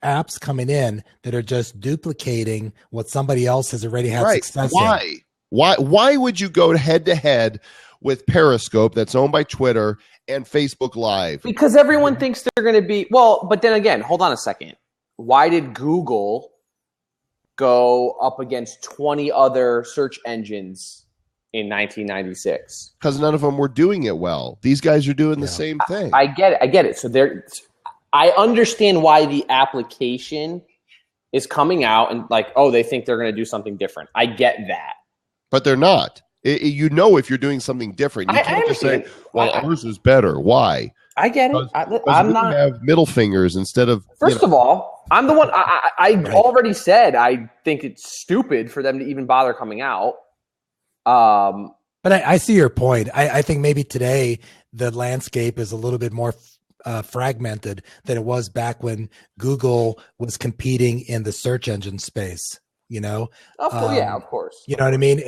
Speaker 5: apps coming in that are just duplicating what somebody else has already had success in.
Speaker 1: Why would you go head to head with Periscope that's owned by Twitter and Facebook Live?
Speaker 2: Because everyone thinks they're going to be well, but then again, hold on a second. Why did Google go up against 20 other search engines in 1996?
Speaker 1: Because none of them were doing it well. These guys are doing the same thing.
Speaker 2: I get it. So I understand why the application is coming out and like, they think they're going to do something different. I get that.
Speaker 1: But they're not. If you're doing something different, you can't just say, well, ours is better. Why?
Speaker 2: I get it. I'm not
Speaker 1: have middle fingers instead of.
Speaker 2: First of all, I'm the one. I already said I think it's stupid for them to even bother coming out.
Speaker 5: But I see your point. I think maybe today the landscape is a little bit more fragmented than it was back when Google was competing in the search engine space. You know,
Speaker 2: of course.
Speaker 5: You know what I mean?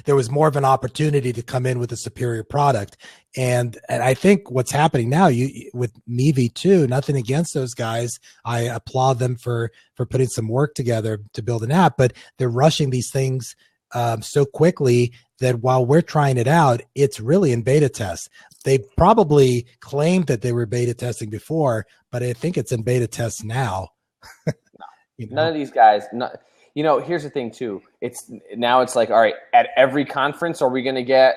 Speaker 5: There was more of an opportunity to come in with a superior product, and I think what's happening now, with MeV2, nothing against those guys. I applaud them for putting some work together to build an app, but they're rushing these things so quickly that while we're trying it out, it's really in beta test. They probably claimed that they were beta testing before, but I think it's in beta test now.
Speaker 2: None of these guys. Here's the thing too. It's like, all right, at every conference, are we going to get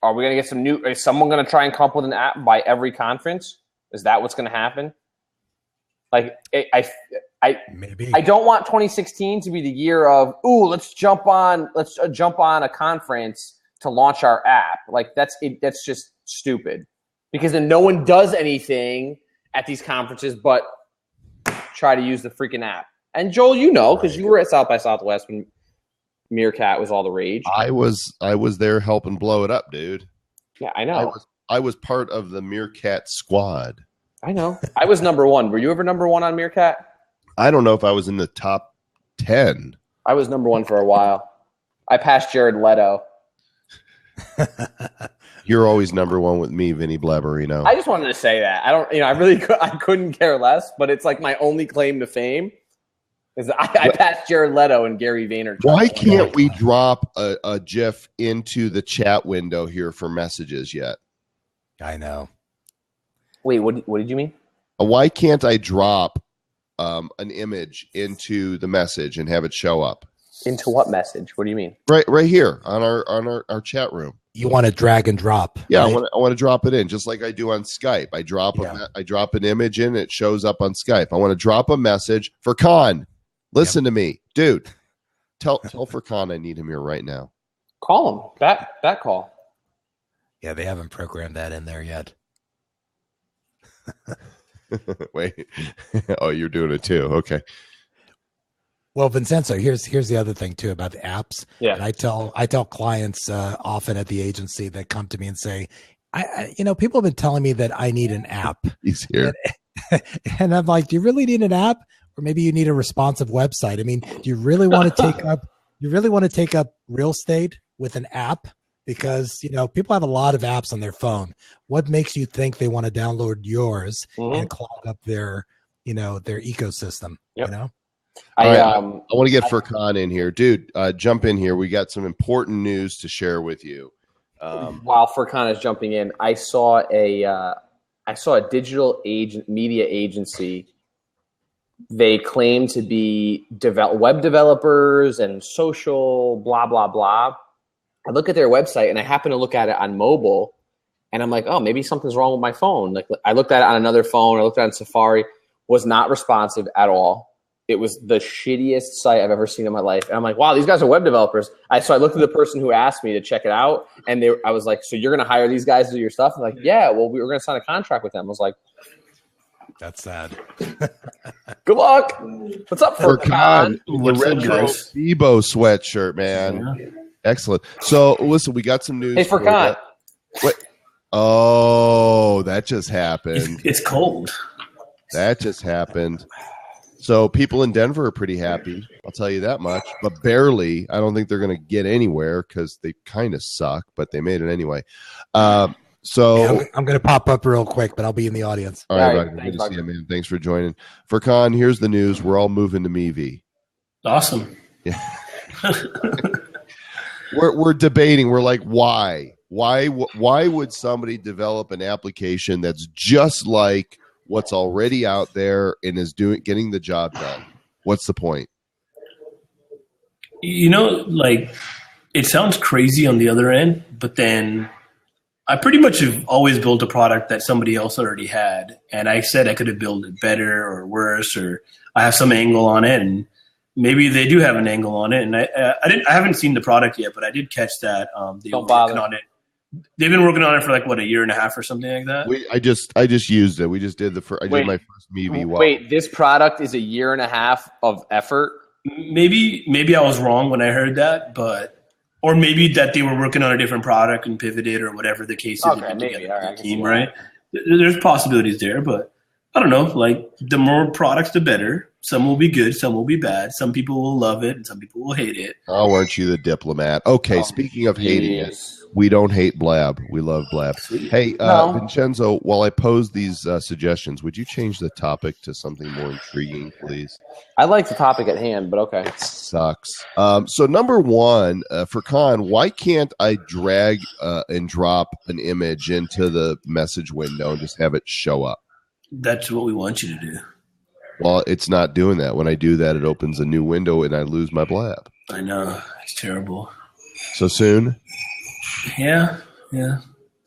Speaker 2: some new? Is someone going to try and come up with an app by every conference? Is that what's going to happen? Like,
Speaker 5: Maybe.
Speaker 2: I don't want 2016 to be the year of let's jump on a conference to launch our app. Like that's just stupid, because then no one does anything at these conferences but try to use the freaking app. And Joel, you know, because you were at South by Southwest when Meerkat was all the rage.
Speaker 1: I was there helping blow it up, dude.
Speaker 2: Yeah, I know.
Speaker 1: I was part of the Meerkat squad.
Speaker 2: I know. I was number one. Were you ever number one on Meerkat?
Speaker 1: I don't know if I was in the top 10.
Speaker 2: I was number one for a while. I passed Jared Leto.
Speaker 1: You're always number one with me, Vinny Blabberino.
Speaker 2: I just wanted to say that. I couldn't care less, but it's like my only claim to fame is I passed Jared Leto and Gary Vaynerchuk.
Speaker 1: Why can't we drop a GIF into the chat window here for messages yet?
Speaker 5: I know.
Speaker 2: Wait, what did you mean?
Speaker 1: Why can't I drop an image into the message and have it show up?
Speaker 2: Into what message? What do you mean?
Speaker 1: Right here on our chat room.
Speaker 5: You want to drag and drop?
Speaker 1: Yeah,
Speaker 5: right?
Speaker 1: I want to drop it in just like I do on Skype. I drop an image in, it shows up on Skype. I want to drop a message for Khan. Listen to me, dude. Tell Furkan I need him here right now.
Speaker 2: Call him. That call.
Speaker 5: Yeah, they haven't programmed that in there yet.
Speaker 1: Wait. Oh, you're doing it too. Okay.
Speaker 5: Well, Vincenzo, here's the other thing too about the apps.
Speaker 2: Yeah.
Speaker 5: And I tell clients often at the agency that come to me and say, I people have been telling me that I need an app.
Speaker 1: He's here.
Speaker 5: And I'm like, do you really need an app? Or maybe you need a responsive website. I mean, do you really want to take up real estate with an app? Because, people have a lot of apps on their phone. What makes you think they want to download yours and clog up their ecosystem?
Speaker 2: Yep.
Speaker 1: I want to get Furkan in here. Dude, jump in here. We got some important news to share with you.
Speaker 2: While Furkan is jumping in, I saw a digital media agency. They claim to be web developers and social blah, blah, blah. I look at their website and I happen to look at it on mobile and I'm like, oh, maybe something's wrong with my phone. Like I looked at it on another phone. I looked at it on Safari, was not responsive at all. It was the shittiest site I've ever seen in my life. And I'm like, wow, these guys are web developers. So I looked at the person who asked me to check it out and I was like, so you're going to hire these guys to do your stuff? I'm like, yeah, well, we were going to sign a contract with them. I was like,
Speaker 5: that's sad.
Speaker 2: Good luck. What's up,
Speaker 1: Furkan? The retro Bebo sweatshirt, man. Yeah. Excellent. So, listen, we got some news.
Speaker 2: Hey, Furkan.
Speaker 1: What? Oh, that just happened.
Speaker 6: It's cold.
Speaker 1: That just happened. So, people in Denver are pretty happy. I'll tell you that much. But barely. I don't think they're going to get anywhere because they kind of suck, but they made it anyway. So
Speaker 5: I'm going to pop up real quick, but I'll be in the audience.
Speaker 1: All right, good to see you, man. Thanks for joining. Furkan, here's the news. We're all moving to Mevi.
Speaker 6: Awesome.
Speaker 1: Yeah. We're debating. We're like, why? Why would somebody develop an application that's just like what's already out there and is getting the job done? What's the point?
Speaker 6: It sounds crazy on the other end, but then I pretty much have always built a product that somebody else already had. And I said I could have built it better or worse, or I have some angle on it. And maybe they do have an angle on it. And I haven't seen the product yet, but I did catch that. They've been working on it. They've been working on it for like a year and a half or something like that.
Speaker 1: I just used it. We just did did my first Mevi.
Speaker 2: Wait, this product is a year and a half of effort?
Speaker 6: Maybe I was wrong when I heard that, or maybe that they were working on a different product and pivoted or whatever the case is.
Speaker 2: Okay, maybe. All right,
Speaker 6: team, right? There's possibilities there, but I don't know. Like the more products, the better. Some will be good, some will be bad. Some people will love it, and some people will hate it.
Speaker 1: Oh, aren't you the diplomat? Okay, speaking of hating it, we don't hate Blab. We love Blab. Hey, Vincenzo, while I pose these suggestions, would you change the topic to something more intriguing, please?
Speaker 2: I like the topic at hand, but okay.
Speaker 1: It sucks. So number one, Furkan, why can't I drag and drop an image into the message window and just have it show up?
Speaker 6: That's what we want you to do.
Speaker 1: Well, it's not doing that. When I do that, it opens a new window and I lose my Blab.
Speaker 6: I know. It's terrible.
Speaker 1: So soon?
Speaker 6: Yeah.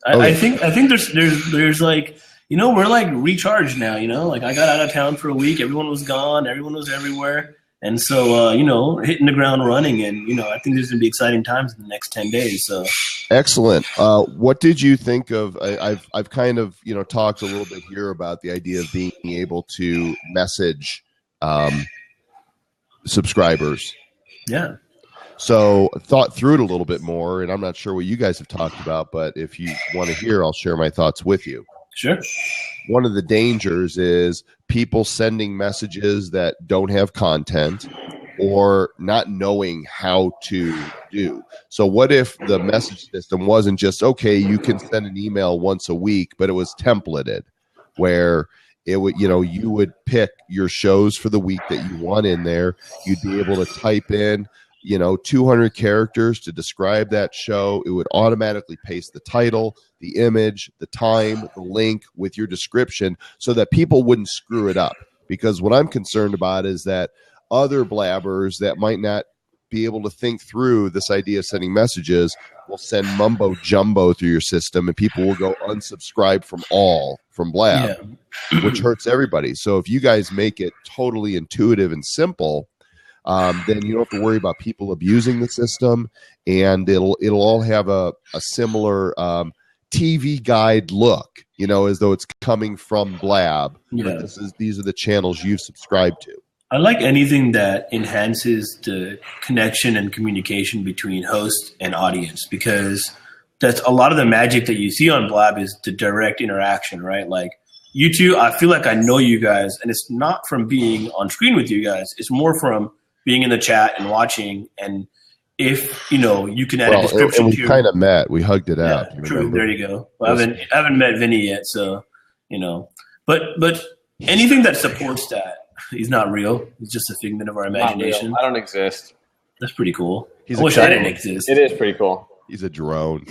Speaker 6: I think there's like, we're like recharged now, like I got out of town for a week. Everyone was gone. Everyone was everywhere. And so, hitting the ground running, and I think there's going to be exciting times in the next 10 days. So
Speaker 1: excellent. What did you think of? I've kind of talked a little bit here about the idea of being able to message subscribers.
Speaker 6: Yeah.
Speaker 1: So thought through it a little bit more, and I'm not sure what you guys have talked about, but if you want to hear, I'll share my thoughts with you.
Speaker 6: Sure.
Speaker 1: One of the dangers is people sending messages that don't have content or not knowing how to do. So what if the message system wasn't just, okay, you can send an email once a week, but it was templated where it would, you would pick your shows for the week that you want in there. You'd be able to type in 200 characters to describe that show. It would automatically paste the title, the image, the time, the link with your description so that people wouldn't screw it up. Because what I'm concerned about is that other blabbers that might not be able to think through this idea of sending messages will send mumbo jumbo through your system, and people will go unsubscribe from Blab, which hurts everybody. So if you guys make it totally intuitive and simple, then you don't have to worry about people abusing the system, and it'll all have a similar TV guide look, as though it's coming from Blab.
Speaker 6: Yeah.
Speaker 1: These are the channels you've subscribed to.
Speaker 6: I like anything that enhances the connection and communication between host and audience, because that's a lot of the magic that you see on Blab is the direct interaction, right? Like you two, I feel like I know you guys, and it's not from being on screen with you guys. It's more from being in the chat and watching. And if, you can add a description
Speaker 1: and
Speaker 6: to
Speaker 1: we kind of met, we hugged it out.
Speaker 6: True. There you go. Well, I haven't met Vinny yet. So, but anything that supports that, he's not real. He's just a figment of our imagination.
Speaker 2: I don't exist.
Speaker 6: That's pretty cool.
Speaker 1: I
Speaker 6: wish I didn't exist.
Speaker 2: It is pretty cool.
Speaker 1: He's a drone.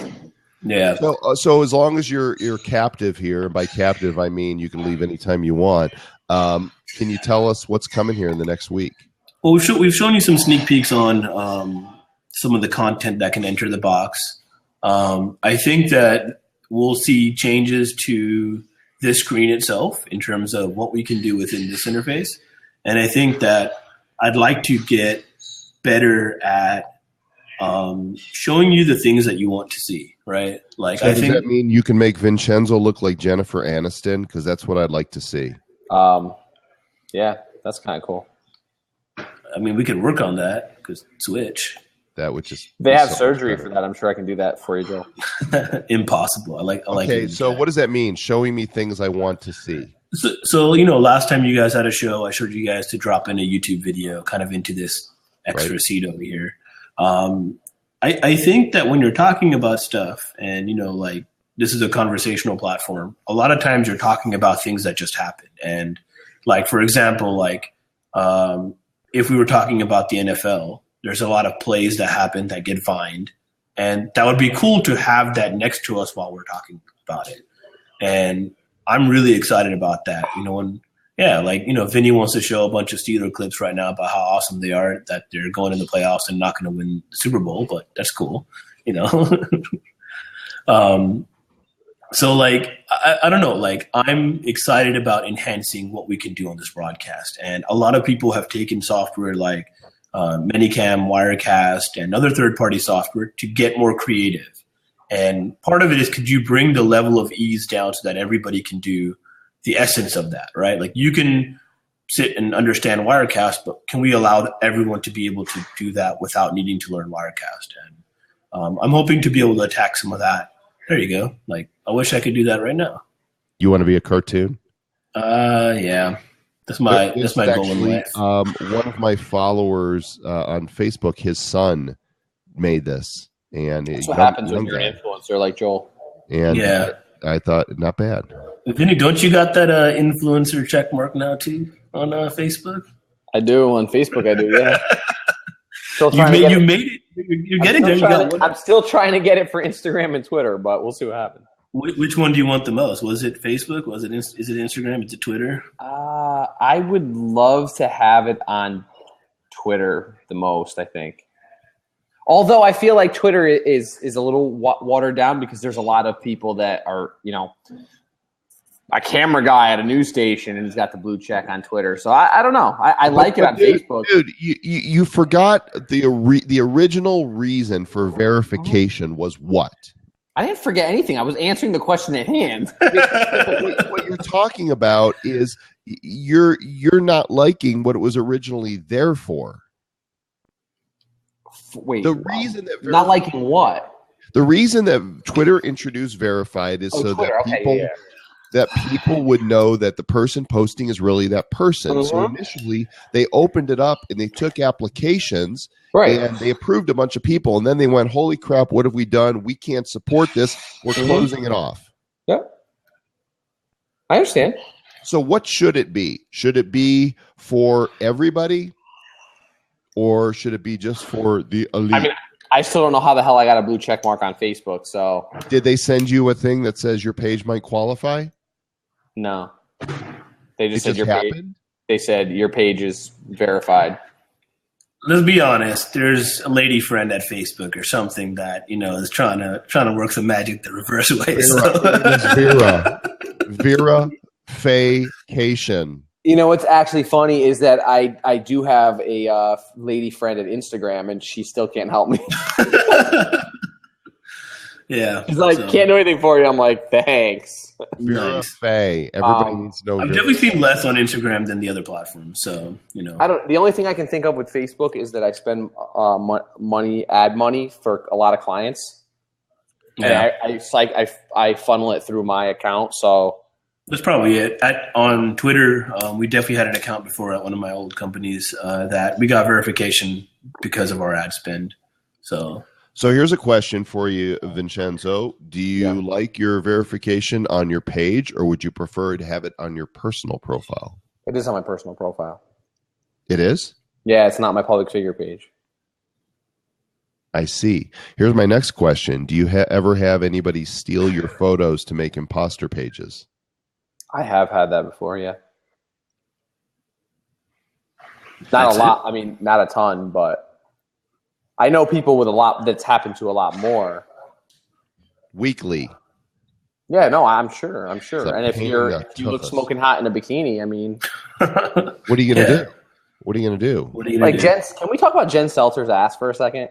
Speaker 6: Yeah.
Speaker 1: So as long as you're captive here, and by captive I mean you can leave anytime you want. Can you tell us what's coming here in the next week?
Speaker 6: Well, we've shown you some sneak peeks on some of the content that can enter the box. I think that we'll see changes to this screen itself in terms of what we can do within this interface. And I think that I'd like to get better at showing you the things that you want to see, right? Like,
Speaker 1: so does that mean you can make Vincenzo look like Jennifer Aniston? Because that's what I'd like to see.
Speaker 2: Yeah, that's kind of cool.
Speaker 6: I mean, we could work on that because Switch.
Speaker 1: That would just
Speaker 2: they have surgery for that. I'm sure I can do that for you, Joel.
Speaker 6: Impossible. I like.
Speaker 1: Okay, so what does that mean? Showing me things I want to see.
Speaker 6: So last time you guys had a show, I showed you guys to drop in a YouTube video, kind of into this extra seat over here. I think that when you're talking about stuff, and like this is a conversational platform, a lot of times you're talking about things that just happened, and like for example, like if we were talking about the NFL. There's a lot of plays that happen that get fined, and that would be cool to have that next to us while we're talking about it. And I'm really excited about that. Vinny wants to show a bunch of Steeler clips right now about how awesome they are, that they're going in the playoffs and not going to win the Super Bowl, but that's cool, So like, I don't know, like I'm excited about enhancing what we can do on this broadcast. And a lot of people have taken software like Manycam, Wirecast, and other third-party software to get more creative. And part of it is, could you bring the level of ease down so that everybody can do the essence of that, right? Like you can sit and understand Wirecast, but can we allow everyone to be able to do that without needing to learn Wirecast? And I'm hoping to be able to attack some of that. There you go. Like, I wish I could do that right now.
Speaker 1: You want to be a cartoon?
Speaker 6: Yeah. That's my goal in life.
Speaker 1: One of my followers on Facebook, his son made this, and
Speaker 2: that's what happens when you're an influencer like Joel.
Speaker 1: And yeah, I thought not bad.
Speaker 6: Vinny, don't you got that influencer check mark now too on Facebook?
Speaker 2: I do on Facebook. I do. Yeah.
Speaker 6: You made it. You're getting there.
Speaker 2: I'm still trying to get it for Instagram and Twitter, but we'll see what happens.
Speaker 6: Which one do you want the most? Was it Facebook? Is it Instagram? Is it Twitter?
Speaker 2: I would love to have it on Twitter the most, I think. Although I feel like Twitter is a little watered down because there's a lot of people that are, a camera guy at a news station, and he's got the blue check on Twitter. So I don't know. I like it on Facebook.
Speaker 1: Dude, you forgot the original reason for verification was what?
Speaker 2: I didn't forget anything. I was answering the question at hand.
Speaker 1: What you're talking about is you're not liking what it was originally there for.
Speaker 2: Wait,
Speaker 1: the reason that
Speaker 2: not liking what?
Speaker 1: The reason that Twitter introduced verified is so
Speaker 2: Twitter,
Speaker 1: that people would know that the person posting is really that person.
Speaker 2: Mm-hmm.
Speaker 1: So initially they opened it up and they took applications and they approved a bunch of people, and then they went, holy crap, what have we done? We can't support this. We're closing it off.
Speaker 2: Yeah. I understand.
Speaker 1: So what should it be? Should it be for everybody, or should it be just for the elite?
Speaker 2: I mean, I still don't know how the hell I got a blue check mark on Facebook. So
Speaker 1: did they send you a thing that says your page might qualify?
Speaker 2: No. They just said
Speaker 1: your
Speaker 2: page. They said your page is verified.
Speaker 6: Let's be honest. There's a lady friend at Facebook or something that is trying to work some magic the reverse way.
Speaker 1: Verification.
Speaker 2: You know what's actually funny is that I do have a lady friend at Instagram, and she still can't help me.
Speaker 6: Yeah,
Speaker 2: she's like, can't do anything for you. I'm like, thanks.
Speaker 6: Nice.
Speaker 1: Everybody needs to know.
Speaker 6: I've definitely seen less on Instagram than the other platforms. So
Speaker 2: The only thing I can think of with Facebook is that I spend ad money for a lot of clients, and I funnel it through my account. So
Speaker 6: that's probably it. On Twitter, we definitely had an account before at one of my old companies that we got verification because of our ad spend.
Speaker 1: So here's a question for you, Vincenzo. Do you like your verification on your page, or would you prefer to have it on your personal profile?
Speaker 2: It is on my personal profile.
Speaker 1: It is?
Speaker 2: Yeah, it's not my public figure page.
Speaker 1: I see. Here's my next question. Do you ever have anybody steal your photos to make imposter pages?
Speaker 2: I have had that before, yeah. Not a lot. I mean, not a ton, but I know people with a lot that's happened to a lot more.
Speaker 1: Weekly.
Speaker 2: Yeah, no, I'm sure. And if you look
Speaker 1: toughest.
Speaker 2: smoking hot in a bikini, I mean,
Speaker 1: what are you gonna do? What are you gonna do?
Speaker 2: Can we talk about Jen Seltzer's ass for a second?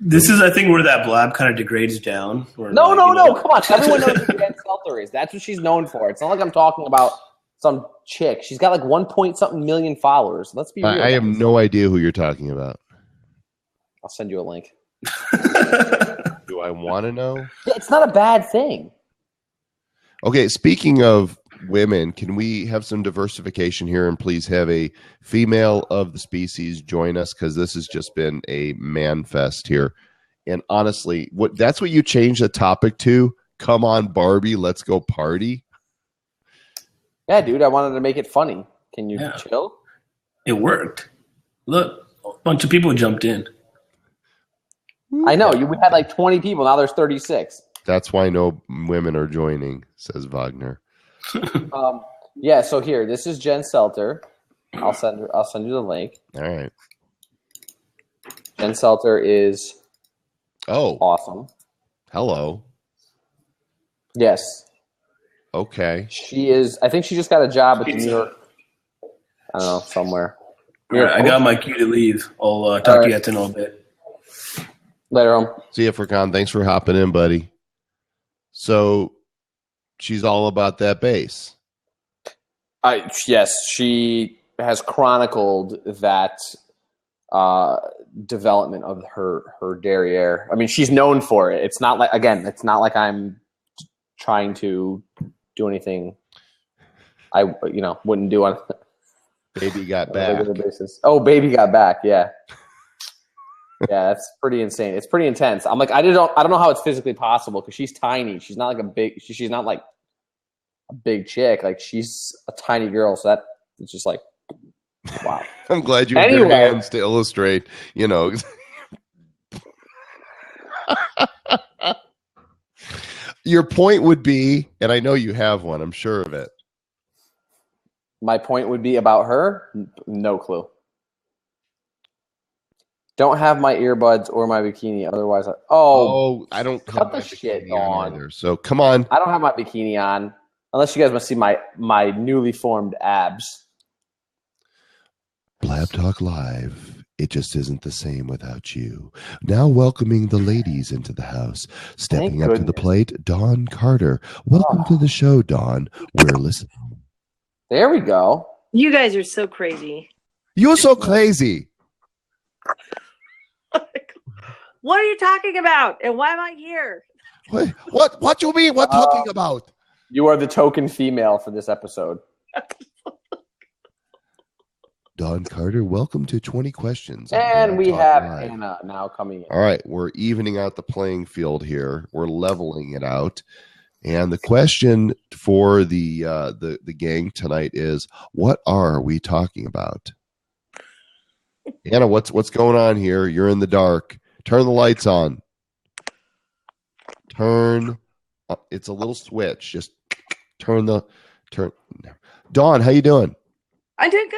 Speaker 6: This is, I think, where that blab kind of degrades down.
Speaker 2: No. Come on. Everyone knows who Jen Seltzer is. That's what she's known for. It's not like I'm talking about some chick. She's got like 1-point-something million followers. Let's be real.
Speaker 1: I have no idea who you're talking about.
Speaker 2: I'll send you a link.
Speaker 1: Do I want to know?
Speaker 2: Yeah, it's not a bad thing.
Speaker 1: Okay, speaking of women, can we have some diversification here and please have a female of the species join us, because this has just been a man fest here. And honestly, that's what you changed the topic to? Come on, Barbie, let's go party.
Speaker 2: Yeah, dude, I wanted to make it funny. Can you chill?
Speaker 6: It worked. Look, a bunch of people jumped in.
Speaker 2: I know. We had like 20 people. Now there's 36.
Speaker 1: That's why no women are joining, says Wagner.
Speaker 2: Yeah, so here, this is Jen Seltzer. I'll send you the link.
Speaker 1: All right.
Speaker 2: Jen Seltzer is awesome.
Speaker 1: Hello.
Speaker 2: Yes.
Speaker 1: Okay.
Speaker 2: She is. I think she just got a job at the New York. I don't know, somewhere.
Speaker 6: All right, I got my cue to leave. I'll talk to you guys in a little bit.
Speaker 2: Later on.
Speaker 1: See you, Furkan. Thanks for hopping in, buddy. So she's all about that bass.
Speaker 2: Yes, she has chronicled that development of her derriere. I mean, she's known for it. It's not like I'm trying to do anything I wouldn't do on
Speaker 1: Baby got back.
Speaker 2: a regular basis. Oh, baby got back. Yeah. Yeah, that's pretty insane. It's pretty intense. I'm like, I don't know how it's physically possible, because she's tiny. She's not like she's not like a big chick. Like, she's a tiny girl. So that it's just like, wow.
Speaker 1: I'm glad you have your hands to illustrate, Your point would be, and I know you have one, I'm sure of it.
Speaker 2: My point would be about her? No clue. Don't have my earbuds or my bikini. Otherwise,
Speaker 1: I don't
Speaker 2: cut
Speaker 1: have my
Speaker 2: the shit
Speaker 1: bikini on
Speaker 2: on.
Speaker 1: either. So come on.
Speaker 2: I don't have my bikini on. Unless you guys must see my newly formed abs.
Speaker 1: BlabTalk Live. It just isn't the same without you. Now welcoming the ladies into the house. Stepping up to the plate, Dawn Carter. Welcome to the show, Dawn. We're listening.
Speaker 2: There we go.
Speaker 7: You guys are so crazy.
Speaker 1: You're so crazy.
Speaker 7: What are you talking about? And why am I here?
Speaker 1: What you mean? What talking about?
Speaker 2: You are the token female for this episode.
Speaker 1: Dawn Carter, welcome to 20 Questions.
Speaker 2: And we have Anna now coming in.
Speaker 1: All right, we're evening out the playing field here. We're leveling it out. And the question for the gang tonight is, what are we talking about? Anna, what's going on here? You're in the dark. Turn the lights on. It's a little switch. Just turn. Dawn, how you doing?
Speaker 7: I'm doing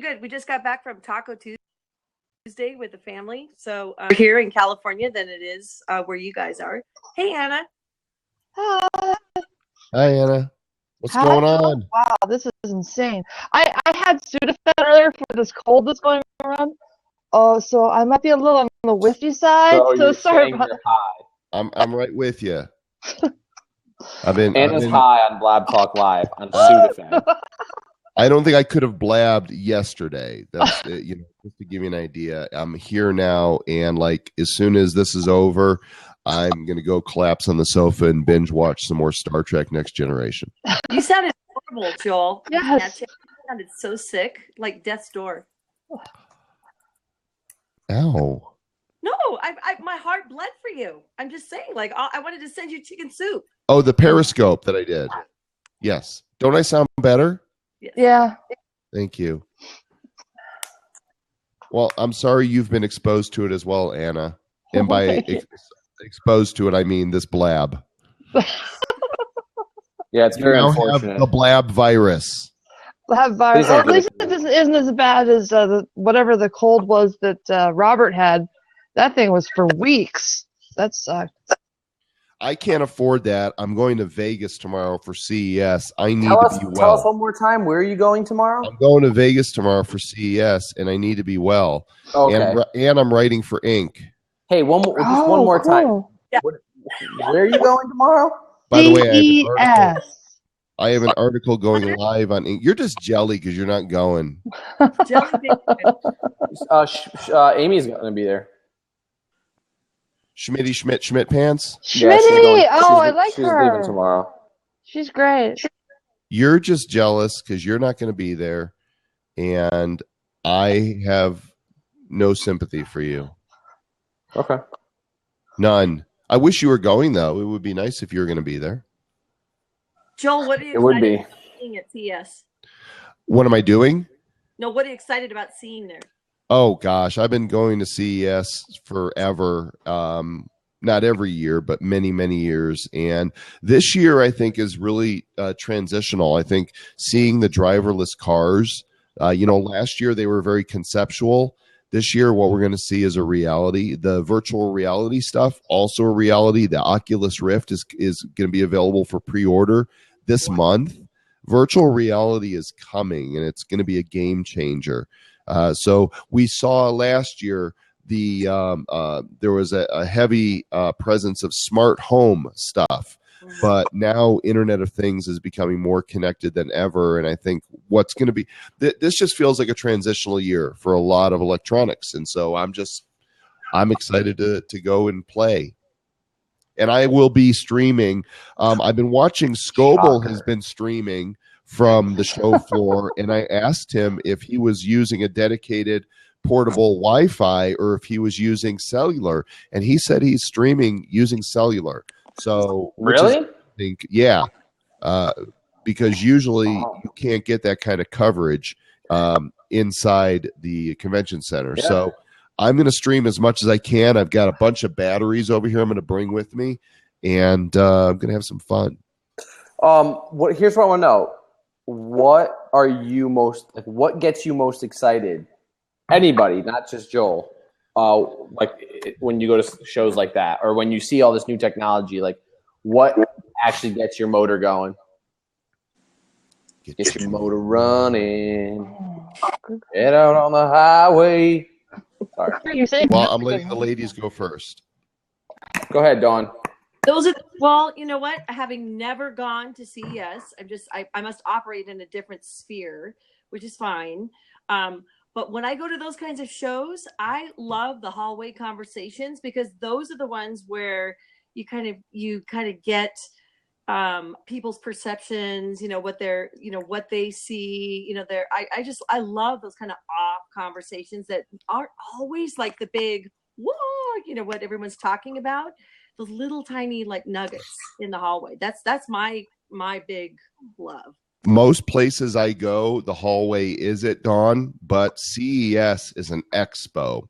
Speaker 7: good. We just got back from Taco Tuesday with the family. So we're here in California than it is where you guys are. Hey, Anna.
Speaker 8: Hi.
Speaker 1: Hi, Anna. What's going on?
Speaker 8: Wow, this is insane. I had Sudafed earlier for this cold that's going around. Oh, so I might be a little on the whiffy side. So sorry about that.
Speaker 1: I'm right with you.
Speaker 2: Anna's high on BlabTalk Live on Sudafed.
Speaker 1: I don't think I could have blabbed yesterday. That's just to give you an idea. I'm here now, and like as soon as this is over, I'm gonna go collapse on the sofa and binge watch some more Star Trek: Next Generation.
Speaker 7: You sounded horrible, Joel.
Speaker 8: Yes.
Speaker 7: You sounded so sick, like death's door.
Speaker 1: Ow.
Speaker 7: No, my heart bled for you. I'm just saying, like I wanted to send you chicken soup.
Speaker 1: Oh, the Periscope that I did. Yes. Don't I sound better?
Speaker 7: Yes.
Speaker 8: Yeah.
Speaker 1: Thank you. Well, I'm sorry you've been exposed to it as well, Anna. And by exposed to it, I mean this blab.
Speaker 2: Yeah, it's very unfortunate.
Speaker 1: Have the blab virus.
Speaker 8: Blab virus. At least it isn't as bad as whatever the cold was that Robert had. That thing was for weeks. That sucked.
Speaker 1: I can't afford that. I'm going to Vegas tomorrow for CES. I need to be well.
Speaker 2: Tell us one more time. Where are you going tomorrow?
Speaker 1: I'm going to Vegas tomorrow for CES, and I need to be well.
Speaker 2: Okay.
Speaker 1: And I'm writing for Inc.
Speaker 2: Hey, one more time.
Speaker 7: Yeah.
Speaker 2: Where are you going tomorrow?
Speaker 1: By the way, I have an article going live on Inc. You're just jelly because you're not going.
Speaker 2: Amy's going to be there.
Speaker 1: Schmidt pants.
Speaker 8: Schmitty! I like her.
Speaker 2: She's leaving tomorrow.
Speaker 8: She's great.
Speaker 1: You're just jealous because you're not going to be there, and I have no sympathy for you.
Speaker 2: Okay.
Speaker 1: None. I wish you were going, though. It would be nice if you were going to be there.
Speaker 7: Joel, what are you
Speaker 2: It would be.
Speaker 7: about seeing at CES?
Speaker 1: What am I doing?
Speaker 7: No, what are you excited about seeing there?
Speaker 1: Oh, gosh. I've been going to CES forever. Not every year, but many, many years. And this year, I think, is really transitional. I think seeing the driverless cars, last year they were very conceptual. This year, what we're going to see is a reality. The virtual reality stuff, also a reality. The Oculus Rift is going to be available for pre-order this month. Virtual reality is coming, and it's going to be a game changer. So we saw last year there was a heavy presence of smart home stuff, but now Internet of Things is becoming more connected than ever. And I think what's going to be this just feels like a transitional year for a lot of electronics. And so I'm excited to go and play. And I will be streaming. I've been watching Scoble has been streaming from the show floor, and I asked him if he was using a dedicated portable Wi-Fi or if he was using cellular, and he said he's streaming using cellular. So
Speaker 2: really,
Speaker 1: because usually you can't get that kind of coverage inside the convention center. Yeah. So I'm going to stream as much as I can. I've got a bunch of batteries over here I'm going to bring with me, and I'm going to have some fun.
Speaker 2: Here's what I want to know. What are you what gets you most excited anybody, not just Joel, when you go to shows like that, or when you see all this new technology, like what actually gets your motor going? Get your motor running. Get out on the highway. Sorry.
Speaker 1: Well, I'm letting the ladies go first.
Speaker 2: Go ahead, Dawn.
Speaker 7: Well, you know what? Having never gone to CES, I must operate in a different sphere, which is fine. But when I go to those kinds of shows, I love the hallway conversations because those are the ones where you kind of get people's perceptions, what they see, I love those kind of off conversations that aren't always like the big, whoa, what everyone's talking about. Those little tiny like nuggets in the hallway. That's my big love.
Speaker 1: Most places I go, the hallway is at dawn, but CES is an expo.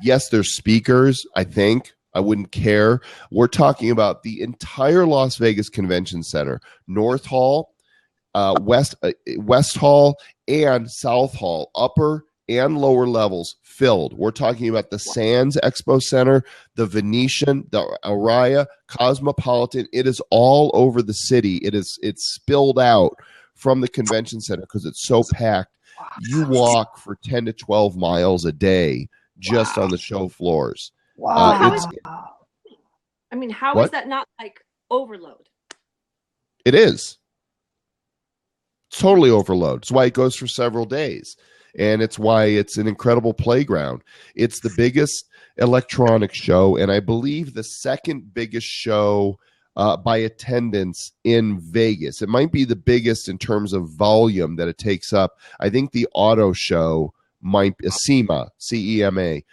Speaker 1: Yes, there's speakers, I think. I wouldn't care. We're talking about the entire Las Vegas Convention Center, North Hall, West Hall, and South Hall, upper and lower levels filled. We're talking about the Sands Expo Center, the Venetian, the Araya, Cosmopolitan. It is all over the city. It's spilled out from the convention center because it's so packed. You walk for 10 to 12 miles a day just on the show floors.
Speaker 7: Wow. How is that not like overload?
Speaker 1: It is. It's totally overload. It's why it goes for several days. And it's why it's an incredible playground. It's the biggest electronics show, and I believe the second biggest show by attendance in Vegas. It might be the biggest in terms of volume that it takes up. I think the auto show might be CEMA, C-E-M-A,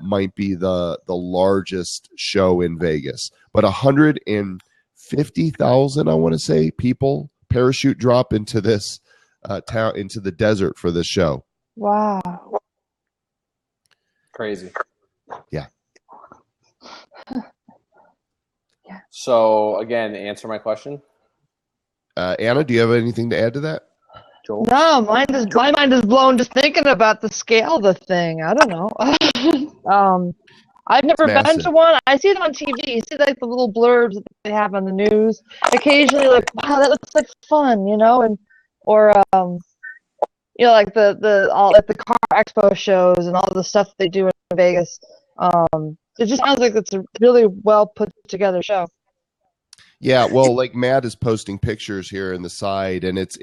Speaker 1: might be the largest show in Vegas. But 150,000, I want to say, people parachute drop into this town, into the desert for this show.
Speaker 8: Wow.
Speaker 2: Crazy.
Speaker 1: Yeah.
Speaker 2: So, again, answer my question.
Speaker 1: Anna, do you have anything to add to that?
Speaker 2: Joel?
Speaker 8: No, my mind is blown just thinking about the scale of the thing. I don't know. I've never been to one. I see it on TV. You see like the little blurbs that they have on the news. Occasionally, like, wow, that looks like fun, like the car expo shows and all the stuff they do in Vegas. It just sounds like it's a really well put together show.
Speaker 1: Yeah, well, like Matt is posting pictures here in the side, and it's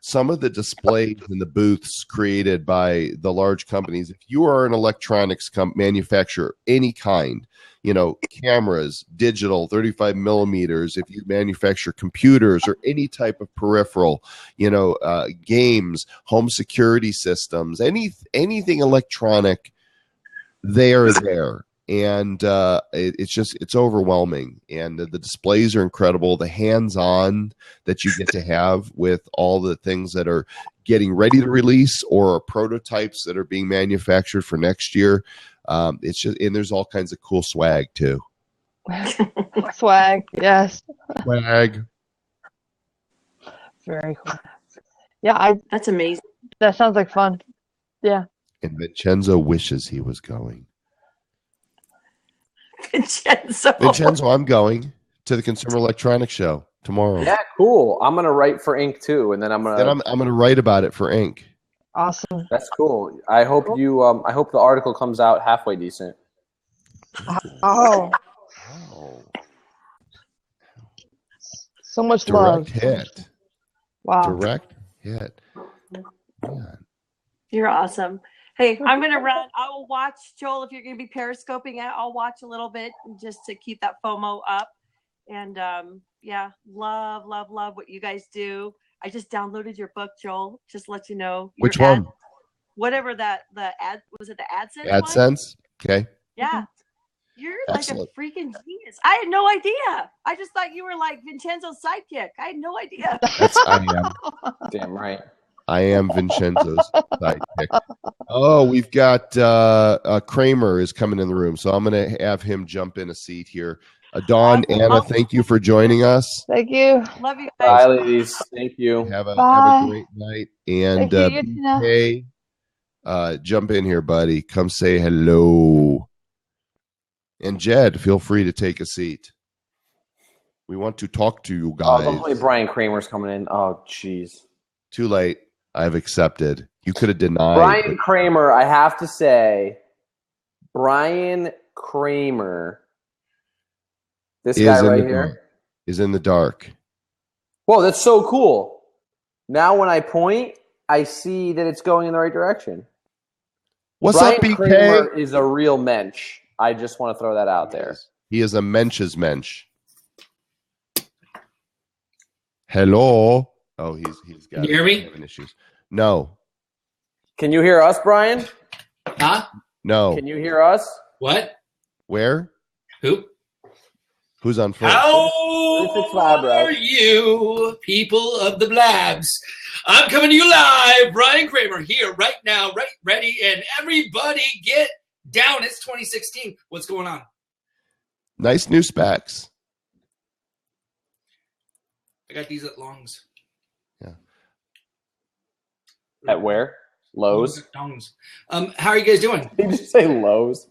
Speaker 1: some of the displays in the booths created by the large companies. If you are an electronics manufacturer, any kind, cameras, digital, 35 millimeters, if you manufacture computers or any type of peripheral, games, home security systems, anything electronic, they are there. And it's overwhelming, and the displays are incredible. The hands-on that you get to have with all the things that are getting ready to release or prototypes that are being manufactured for next year. It's just, and there's all kinds of cool swag too.
Speaker 8: Swag, yes.
Speaker 1: Swag.
Speaker 8: Very cool. Yeah,
Speaker 7: that's amazing.
Speaker 8: That sounds like fun. Yeah.
Speaker 1: And Vincenzo wishes he was going.
Speaker 7: Vincenzo,
Speaker 1: I'm going to the Consumer Electronics Show tomorrow.
Speaker 2: Yeah, cool. I'm gonna write for Inc. too, and then I'm
Speaker 1: gonna write about it for Inc.
Speaker 8: Awesome.
Speaker 2: That's cool. I hope I hope the article comes out halfway decent.
Speaker 8: Oh. So much love.
Speaker 1: Direct hit.
Speaker 8: Wow.
Speaker 1: Direct hit. Man.
Speaker 7: You're awesome. Hey, I'm going to run. I will watch, Joel, if you're going to be periscoping it, I'll watch a little bit just to keep that FOMO up. And love what you guys do. I just downloaded your book, Joel, just to let you know.
Speaker 1: Which one?
Speaker 7: Whatever was it the AdSense
Speaker 1: AdSense?
Speaker 7: One?
Speaker 1: Okay.
Speaker 7: Yeah. You're
Speaker 1: Excellent.
Speaker 7: like a freaking genius. I had no idea. I just thought you were like Vincenzo's sidekick. I had no idea.
Speaker 1: I am.
Speaker 2: Damn right.
Speaker 1: I am Vincenzo's sidekick. Oh, we've got Kramer is coming in the room, so I'm going to have him jump in a seat here. Dawn, Anna, thank you for joining us.
Speaker 8: Thank you.
Speaker 7: Love you
Speaker 2: guys. Bye,
Speaker 7: guys.
Speaker 2: ladies. Thank you.
Speaker 1: Have a great night. And
Speaker 8: Thank you,
Speaker 1: BK, jump in here, buddy. Come say hello. And Jed, feel free to take a seat. We want to talk to you guys.
Speaker 2: Hopefully Brian Kramer's coming in. Oh, jeez.
Speaker 1: Too late. I've accepted. You could have denied.
Speaker 2: Brian Kramer, I have to say, Brian Kramer, this guy right here,
Speaker 1: is in the dark.
Speaker 2: Whoa, that's so cool. Now when I point, I see that it's going in the right direction.
Speaker 1: What's
Speaker 2: Brian
Speaker 1: up, BK?
Speaker 2: Kramer is a real mensch. I just want to throw that out there.
Speaker 1: He is a mensch's mensch. Hello. Oh, he's got.
Speaker 9: Can you hear me?
Speaker 1: Issues. No.
Speaker 2: Can you hear us, Brian?
Speaker 9: Huh?
Speaker 1: No.
Speaker 2: Can you hear us?
Speaker 9: What?
Speaker 1: Where?
Speaker 9: Who?
Speaker 1: Who's on first?
Speaker 9: How are you, people of the Blabs? I'm coming to you live. Brian Kramer here right now, right ready, and everybody get down. It's 2016. What's going on?
Speaker 1: Nice new specs.
Speaker 9: I got these at Longs.
Speaker 1: Yeah.
Speaker 2: At where? Lowe's?
Speaker 9: Longs. How are you guys doing?
Speaker 2: Did you say Lowe's?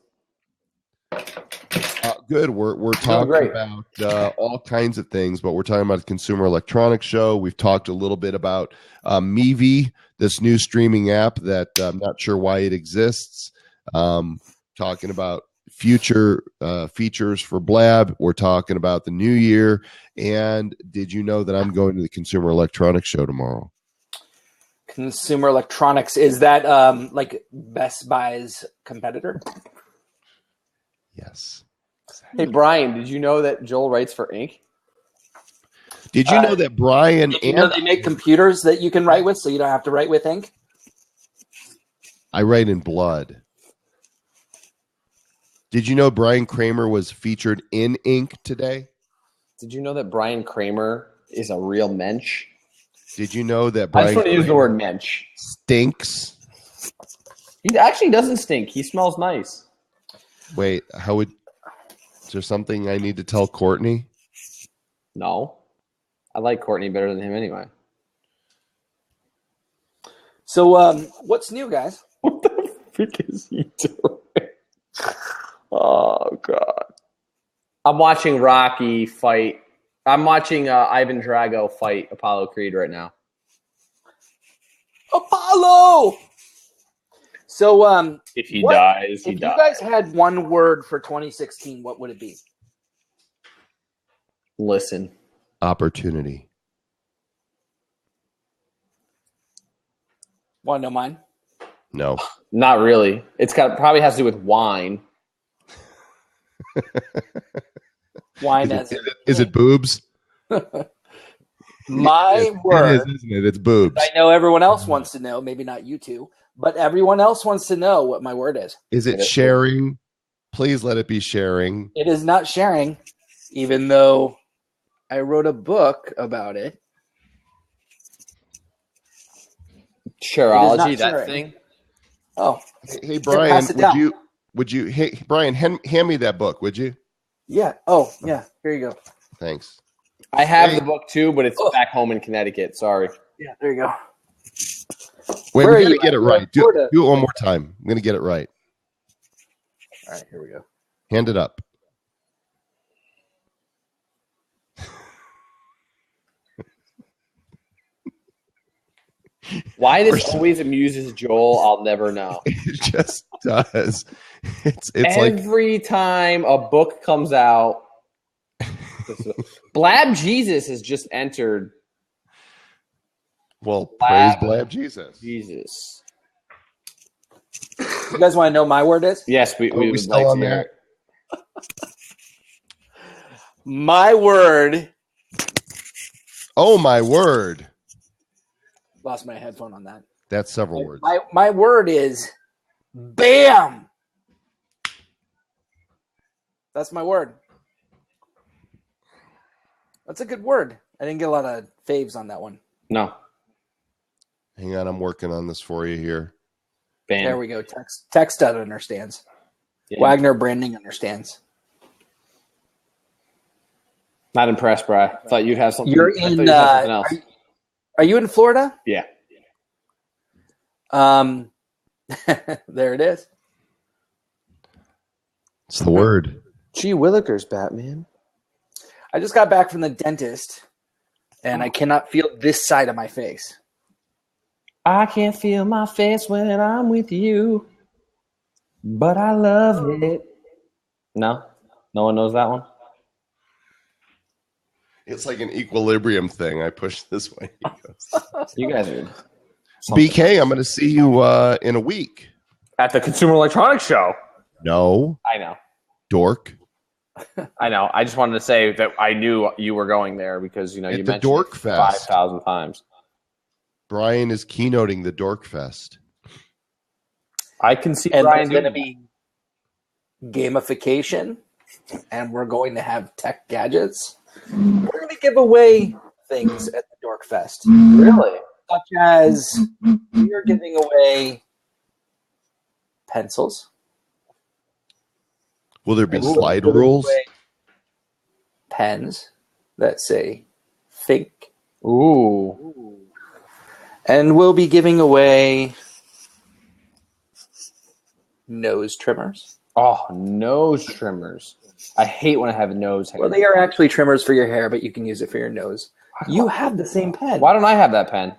Speaker 1: Good. We're talking about all kinds of things, but we're talking about the Consumer Electronics Show. We've talked a little bit about Mevi, this new streaming app that I'm not sure why it exists. Talking about future features for Blab. We're talking about the new year. And did you know that I'm going to the Consumer Electronics Show tomorrow?
Speaker 10: Consumer Electronics, is that like Best Buy's competitor?
Speaker 1: Yes.
Speaker 2: Hey, Brian, did you know that Joel writes for Inc.?
Speaker 1: Did you know that Brian
Speaker 10: they make computers that you can write with, so you don't have to write with ink?
Speaker 1: I write in blood. Did you know Brian Kramer was featured in Ink today?
Speaker 2: Did you know that Brian Kramer is a real mensch?
Speaker 1: Did you know that
Speaker 2: I
Speaker 1: Brian
Speaker 2: just want to use the word mensch.
Speaker 1: Stinks?
Speaker 2: He actually doesn't stink. He smells nice.
Speaker 1: Wait, is there something I need to tell Courtney?
Speaker 2: No. I like Courtney better than him anyway.
Speaker 10: So, what's new, guys?
Speaker 2: What the freak is he doing? Oh, God. I'm watching Rocky fight. I'm watching Ivan Drago fight Apollo Creed right now.
Speaker 10: Apollo! So,
Speaker 2: if he dies, he dies.
Speaker 10: If you guys had one word for 2016, what would it be?
Speaker 2: Listen.
Speaker 1: Opportunity.
Speaker 10: Want to know mine?
Speaker 1: No.
Speaker 2: Not really. Probably has to do with wine.
Speaker 10: Wine
Speaker 1: is it boobs?
Speaker 10: My word.
Speaker 1: It is, isn't it? It's boobs.
Speaker 10: I know everyone else wants to know, maybe not you two, but everyone else wants to know what my word is.
Speaker 1: Is it sharing? Please let it be sharing.
Speaker 10: It is not sharing, even though I wrote a book about it.
Speaker 2: Shareology, that thing.
Speaker 10: Oh,
Speaker 1: hey Brian, would you? Hey Brian, hand me that book, would you?
Speaker 10: Yeah. Oh, yeah. Here you go.
Speaker 1: Thanks.
Speaker 2: I have the book too, but it's back home in Connecticut. Sorry.
Speaker 10: Yeah, there you go.
Speaker 1: Wait, we're gonna get it right. Do it one more time. I'm gonna get it right.
Speaker 10: All right, here we go.
Speaker 1: Hand it up.
Speaker 2: Why this always amuses Joel, I'll never know.
Speaker 1: It just does. It's
Speaker 2: every time a book comes out. Blab Jesus has just entered.
Speaker 1: Well, praise Blab Jesus.
Speaker 2: Jesus.
Speaker 10: You guys want to know my word is?
Speaker 2: Yes, we would
Speaker 1: still
Speaker 2: like
Speaker 1: on
Speaker 2: to hear
Speaker 1: that?
Speaker 2: it.
Speaker 10: My word.
Speaker 1: Oh my word.
Speaker 10: Lost my headphone on that.
Speaker 1: That's several words.
Speaker 10: My word is BAM. That's my word. That's a good word. I didn't get a lot of faves on that one.
Speaker 2: No.
Speaker 1: Hang on, I'm working on this for you here.
Speaker 2: Bam.
Speaker 10: There we go. Text understands.
Speaker 2: Yeah.
Speaker 10: Wagner Branding understands.
Speaker 2: Not impressed, Bri. Thought you'd have something.
Speaker 10: You're in. Are you in Florida?
Speaker 2: Yeah.
Speaker 10: There it is.
Speaker 1: It's the word.
Speaker 2: Gee Willikers, Batman.
Speaker 10: I just got back from the dentist, and I cannot feel this side of my face.
Speaker 2: I can't feel my face when I'm with you, but I love it. No? No one knows that one?
Speaker 1: It's like an equilibrium thing. I push this way.
Speaker 2: You guys are...
Speaker 1: BK, I'm going to see you in a week.
Speaker 2: At the Consumer Electronics Show.
Speaker 1: No.
Speaker 2: I know.
Speaker 1: Dork.
Speaker 2: I know. I just wanted to say that I knew you were going there because, you mentioned
Speaker 1: the Dork
Speaker 2: it
Speaker 1: Fest.
Speaker 2: 5,000 times.
Speaker 1: Brian is keynoting the Dork Fest.
Speaker 2: I can see
Speaker 10: And
Speaker 2: Brian
Speaker 10: there's
Speaker 2: doing
Speaker 10: going to be gamification, and we're going to have tech gadgets. We're going to give away things at the Dork Fest.
Speaker 2: Really?
Speaker 10: Such as we are giving away pencils.
Speaker 1: Will there be
Speaker 10: And we'll
Speaker 1: slide
Speaker 10: give
Speaker 1: rules?
Speaker 10: away pens that say think.
Speaker 2: Ooh.
Speaker 10: And we'll be giving away nose trimmers.
Speaker 2: Oh, nose trimmers. I hate when I have nose hair.
Speaker 10: Well, they are actually trimmers for your hair, but you can use it for your nose. You have the same pen.
Speaker 2: Why don't I have that pen?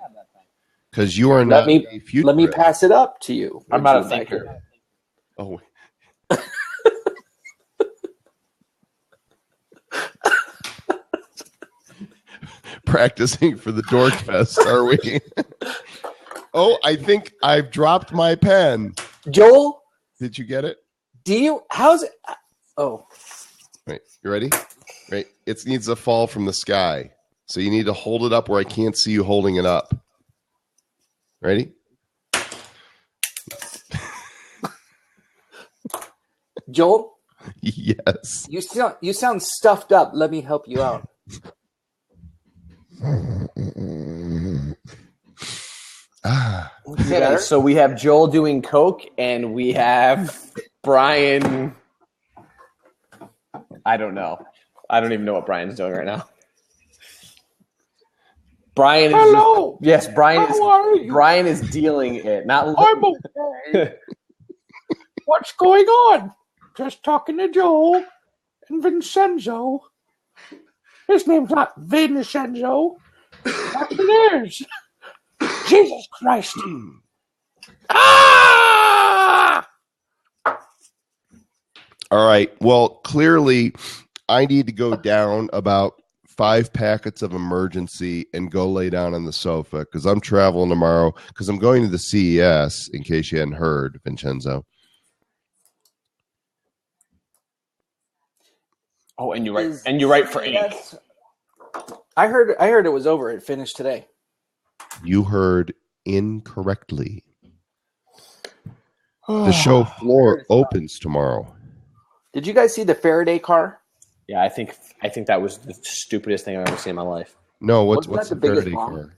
Speaker 1: Because you are not a futurist.
Speaker 10: Let me pass it up to you.
Speaker 2: I'm not a thinker.
Speaker 1: Oh. Practicing for the Dork Fest, are we? Oh, I think I've dropped my pen.
Speaker 10: Joel?
Speaker 1: Did you get it?
Speaker 10: How's it? Oh.
Speaker 1: Wait, you ready? Right. It needs to fall from the sky. So you need to hold it up where I can't see you holding it up. Ready?
Speaker 10: Joel?
Speaker 1: Yes.
Speaker 10: You sound stuffed up. Let me help you out.
Speaker 2: Okay, so we have Joel doing coke, and we have Brian. I don't know. I don't even know what Brian's doing right now. Brian is
Speaker 11: Hello.
Speaker 2: Yes, Brian is.
Speaker 11: How are you?
Speaker 2: Brian is dealing it. Not.
Speaker 11: I'm okay. What's going on? Just talking to Joel and Vincenzo. His name's not Vincenzo. That's theirs. Jesus Christ. Ah!
Speaker 1: All right. Well, clearly, I need to go down about 5 packets of emergency and go lay down on the sofa because I'm traveling tomorrow because I'm going to the CES, in case you hadn't heard, Vincenzo.
Speaker 2: Oh, and you write for ink.
Speaker 10: I heard it was over. It finished today.
Speaker 1: You heard incorrectly. The show floor opens tomorrow.
Speaker 10: Did you guys see the Faraday car?
Speaker 2: Yeah, I think that was the stupidest thing I've ever seen in my life.
Speaker 1: No, what's
Speaker 10: Wasn't that
Speaker 1: the
Speaker 10: the biggest
Speaker 1: Faraday
Speaker 10: bomb?
Speaker 1: car?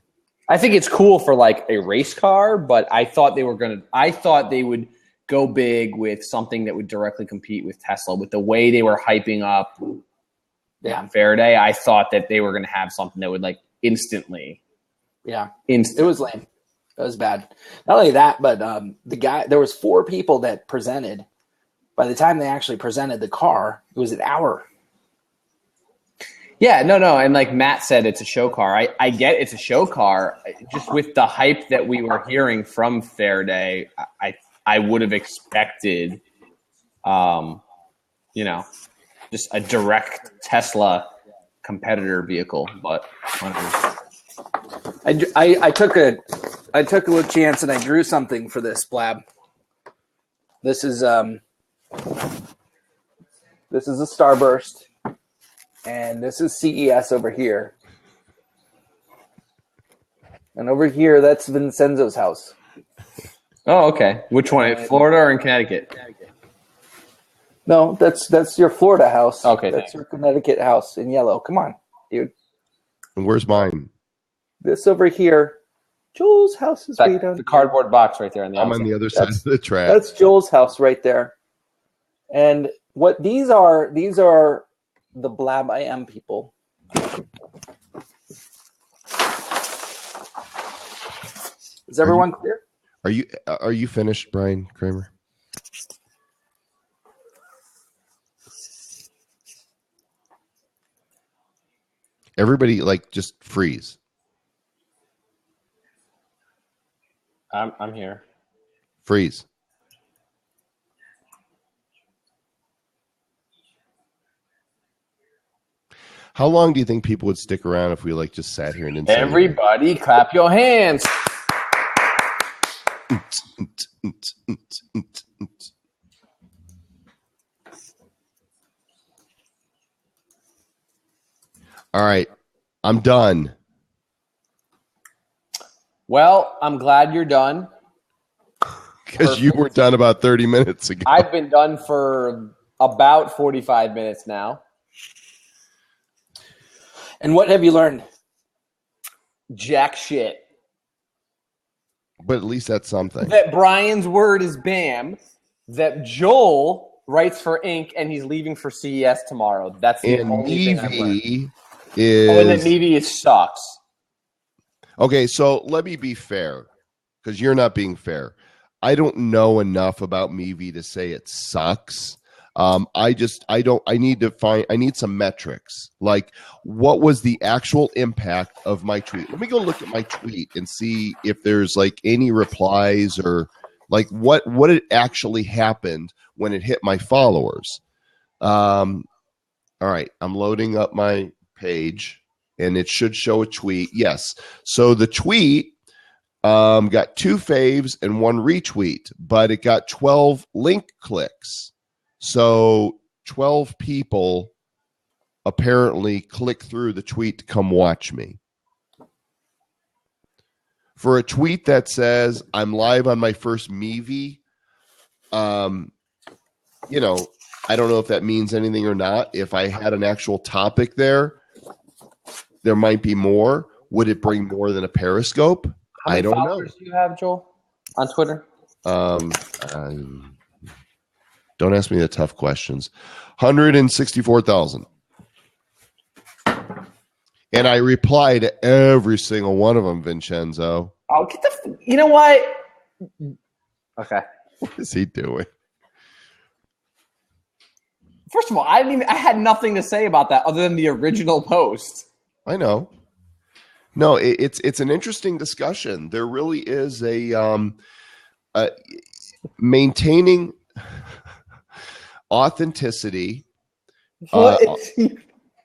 Speaker 2: I think it's cool for like a race car, but I thought they would go big with something that would directly compete with Tesla. With the way they were hyping up Faraday, I thought that they were going to have something that would like instantly.
Speaker 10: Yeah, it was lame. It was bad. Not only that, but there was 4 people that presented. By the time they actually presented the car, it was an hour.
Speaker 2: Yeah, no, and like Matt said, it's a show car. I get it's a show car. Just with the hype that we were hearing from Faraday, I would have expected, just a direct Tesla competitor vehicle. But whatever.
Speaker 10: I took a little chance and I drew something for this Blab. This is a Starburst, and this is CES over here, and over here that's Vincenzo's house.
Speaker 2: Oh, okay. Which one? In Florida or in Connecticut?
Speaker 10: No, that's your Florida house.
Speaker 2: Okay,
Speaker 10: that's your Connecticut house in yellow. Come on, dude.
Speaker 1: And where's mine?
Speaker 10: This over here, Joel's house is way down.
Speaker 2: The cardboard box right there on the
Speaker 1: I'm
Speaker 2: outside.
Speaker 1: on the other side of the track.
Speaker 10: That's Joel's house right there. And what these are the Blab I Am people. Is everyone clear?
Speaker 1: Are you finished, Brian Kramer? Everybody, like, just freeze.
Speaker 2: I'm here.
Speaker 1: Freeze. How long do you think people would stick around if we like just sat here and didn't say anything?
Speaker 2: Everybody clap your hands.
Speaker 1: All right. I'm done.
Speaker 2: Well, I'm glad you're done.
Speaker 1: Because you were done about 30 minutes ago.
Speaker 2: I've been done for about 45 minutes now.
Speaker 10: And what have you learned?
Speaker 2: Jack shit.
Speaker 1: But at least that's something.
Speaker 2: That Brian's word is BAM. That Joel writes for Inc. and he's leaving for CES tomorrow. That's the only thing I've learned. And then Nevy sucks.
Speaker 1: Okay, so let me be fair, because you're not being fair. I don't know enough about Meavy to say it sucks. I need some metrics. Like, what was the actual impact of my tweet? Let me go look at my tweet and see if there's like any replies or like what had actually happened when it hit my followers. All right, I'm loading up my page and it should show a tweet. Yes. So the tweet got 2 faves and 1 retweet, but it got 12 link clicks. So 12 people apparently click through the tweet to come watch me. For a tweet that says I'm live on my first Meavy, you know, I don't know if that means anything or not. If I had an actual topic there might be more. Would it bring more than a Periscope?
Speaker 2: How many
Speaker 1: I don't know.
Speaker 2: followers do you have, Joel, on Twitter?
Speaker 1: Don't ask me the tough questions. 164,000. And I reply to every single one of them, Vincenzo.
Speaker 2: Oh, get the. You know what? Okay.
Speaker 1: What is he doing?
Speaker 2: First of all, I had nothing to say about that other than the original post.
Speaker 1: I know. No, it's an interesting discussion. There really is a maintaining authenticity.
Speaker 2: What is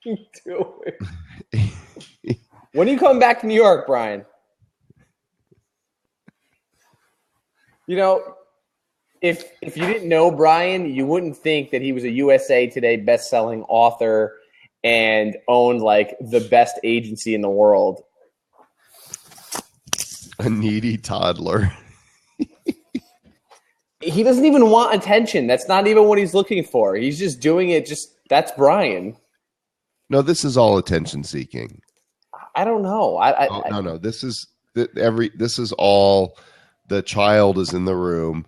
Speaker 2: he doing? When are you coming back to New York, Brian? You know, if you didn't know Brian, you wouldn't think that he was a USA Today best-selling author and owned like the best agency in the world.
Speaker 1: A needy toddler.
Speaker 2: He doesn't even want attention. That's not even what he's looking for. He's just doing it. That's Brian.
Speaker 1: No, this is all attention seeking.
Speaker 2: I don't know.
Speaker 1: No. This is all. The child is in the room,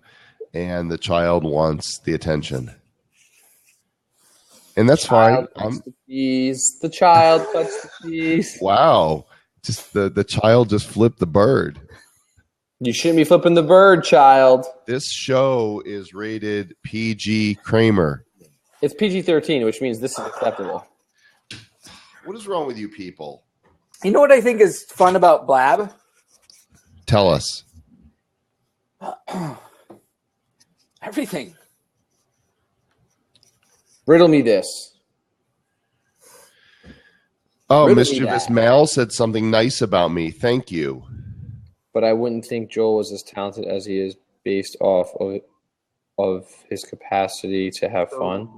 Speaker 1: and the child wants the attention, and that's fine.
Speaker 2: The child cuts the keys.
Speaker 1: Wow, just the child just flipped the bird.
Speaker 2: You shouldn't be flipping the bird, child.
Speaker 1: This show is rated PG Kramer.
Speaker 2: It's PG-13, which means this is acceptable.
Speaker 1: What is wrong with you people?
Speaker 10: You know what I think is fun about Blab?
Speaker 1: Tell us.
Speaker 10: Everything.
Speaker 2: Riddle me this.
Speaker 1: Oh,
Speaker 2: Riddle me
Speaker 1: Mischievous
Speaker 2: that.
Speaker 1: Mal said something nice about me. Thank you.
Speaker 2: But I wouldn't think Joel was as talented as he is based off of his capacity to have fun.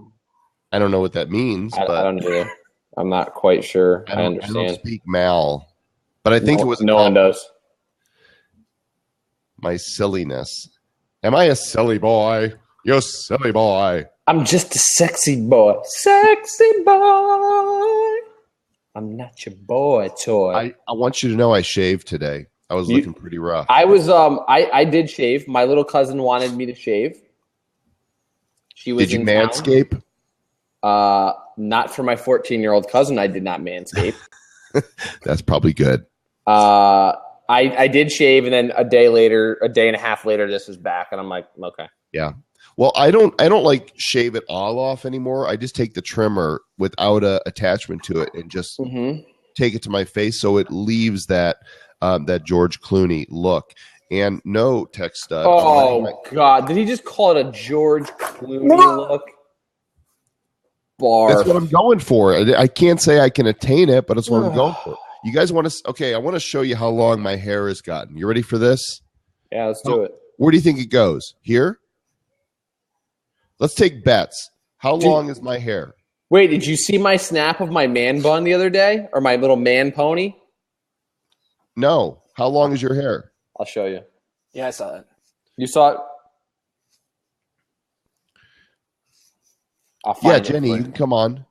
Speaker 1: I don't know what that means.
Speaker 2: I
Speaker 1: but
Speaker 2: don't either. I'm not quite sure. I
Speaker 1: I
Speaker 2: understand.
Speaker 1: don't speak Mal, but I think it was
Speaker 2: no one does.
Speaker 1: My silliness. Am I a silly boy? You silly boy.
Speaker 2: I'm just a sexy boy. Sexy boy. I'm not your boy toy.
Speaker 1: I want you to know I shaved today. I was looking pretty rough.
Speaker 2: I was I did shave. My little cousin wanted me to shave. She was
Speaker 1: Did you
Speaker 2: in town.
Speaker 1: manscape?
Speaker 2: Not for my 14-year-old cousin. I did not manscape.
Speaker 1: That's probably good.
Speaker 2: I did shave, and then a day and a half later, this was back, and I'm like, okay.
Speaker 1: Yeah. Well, I don't like shave it all off anymore. I just take the trimmer without a attachment to it and just take it to my face, so it leaves that that George Clooney look. And no, Tech Stud.
Speaker 2: Oh God! Did he just call it a George Clooney look? Barf.
Speaker 1: That's what I'm going for. I can't say I can attain it, but it's what I'm going for. You guys want to? Okay, I want to show you how long my hair has gotten. You ready for this?
Speaker 2: Yeah, let's do it.
Speaker 1: Where do you think it goes? Here? Let's take bets. How long is my hair?
Speaker 2: Wait, did you see my snap of my man bun the other day? Or my little man pony?
Speaker 1: No. How long is your hair?
Speaker 2: I'll show you.
Speaker 10: Yeah, I saw it.
Speaker 2: You saw it?
Speaker 1: Yeah, Jenny, you can come on.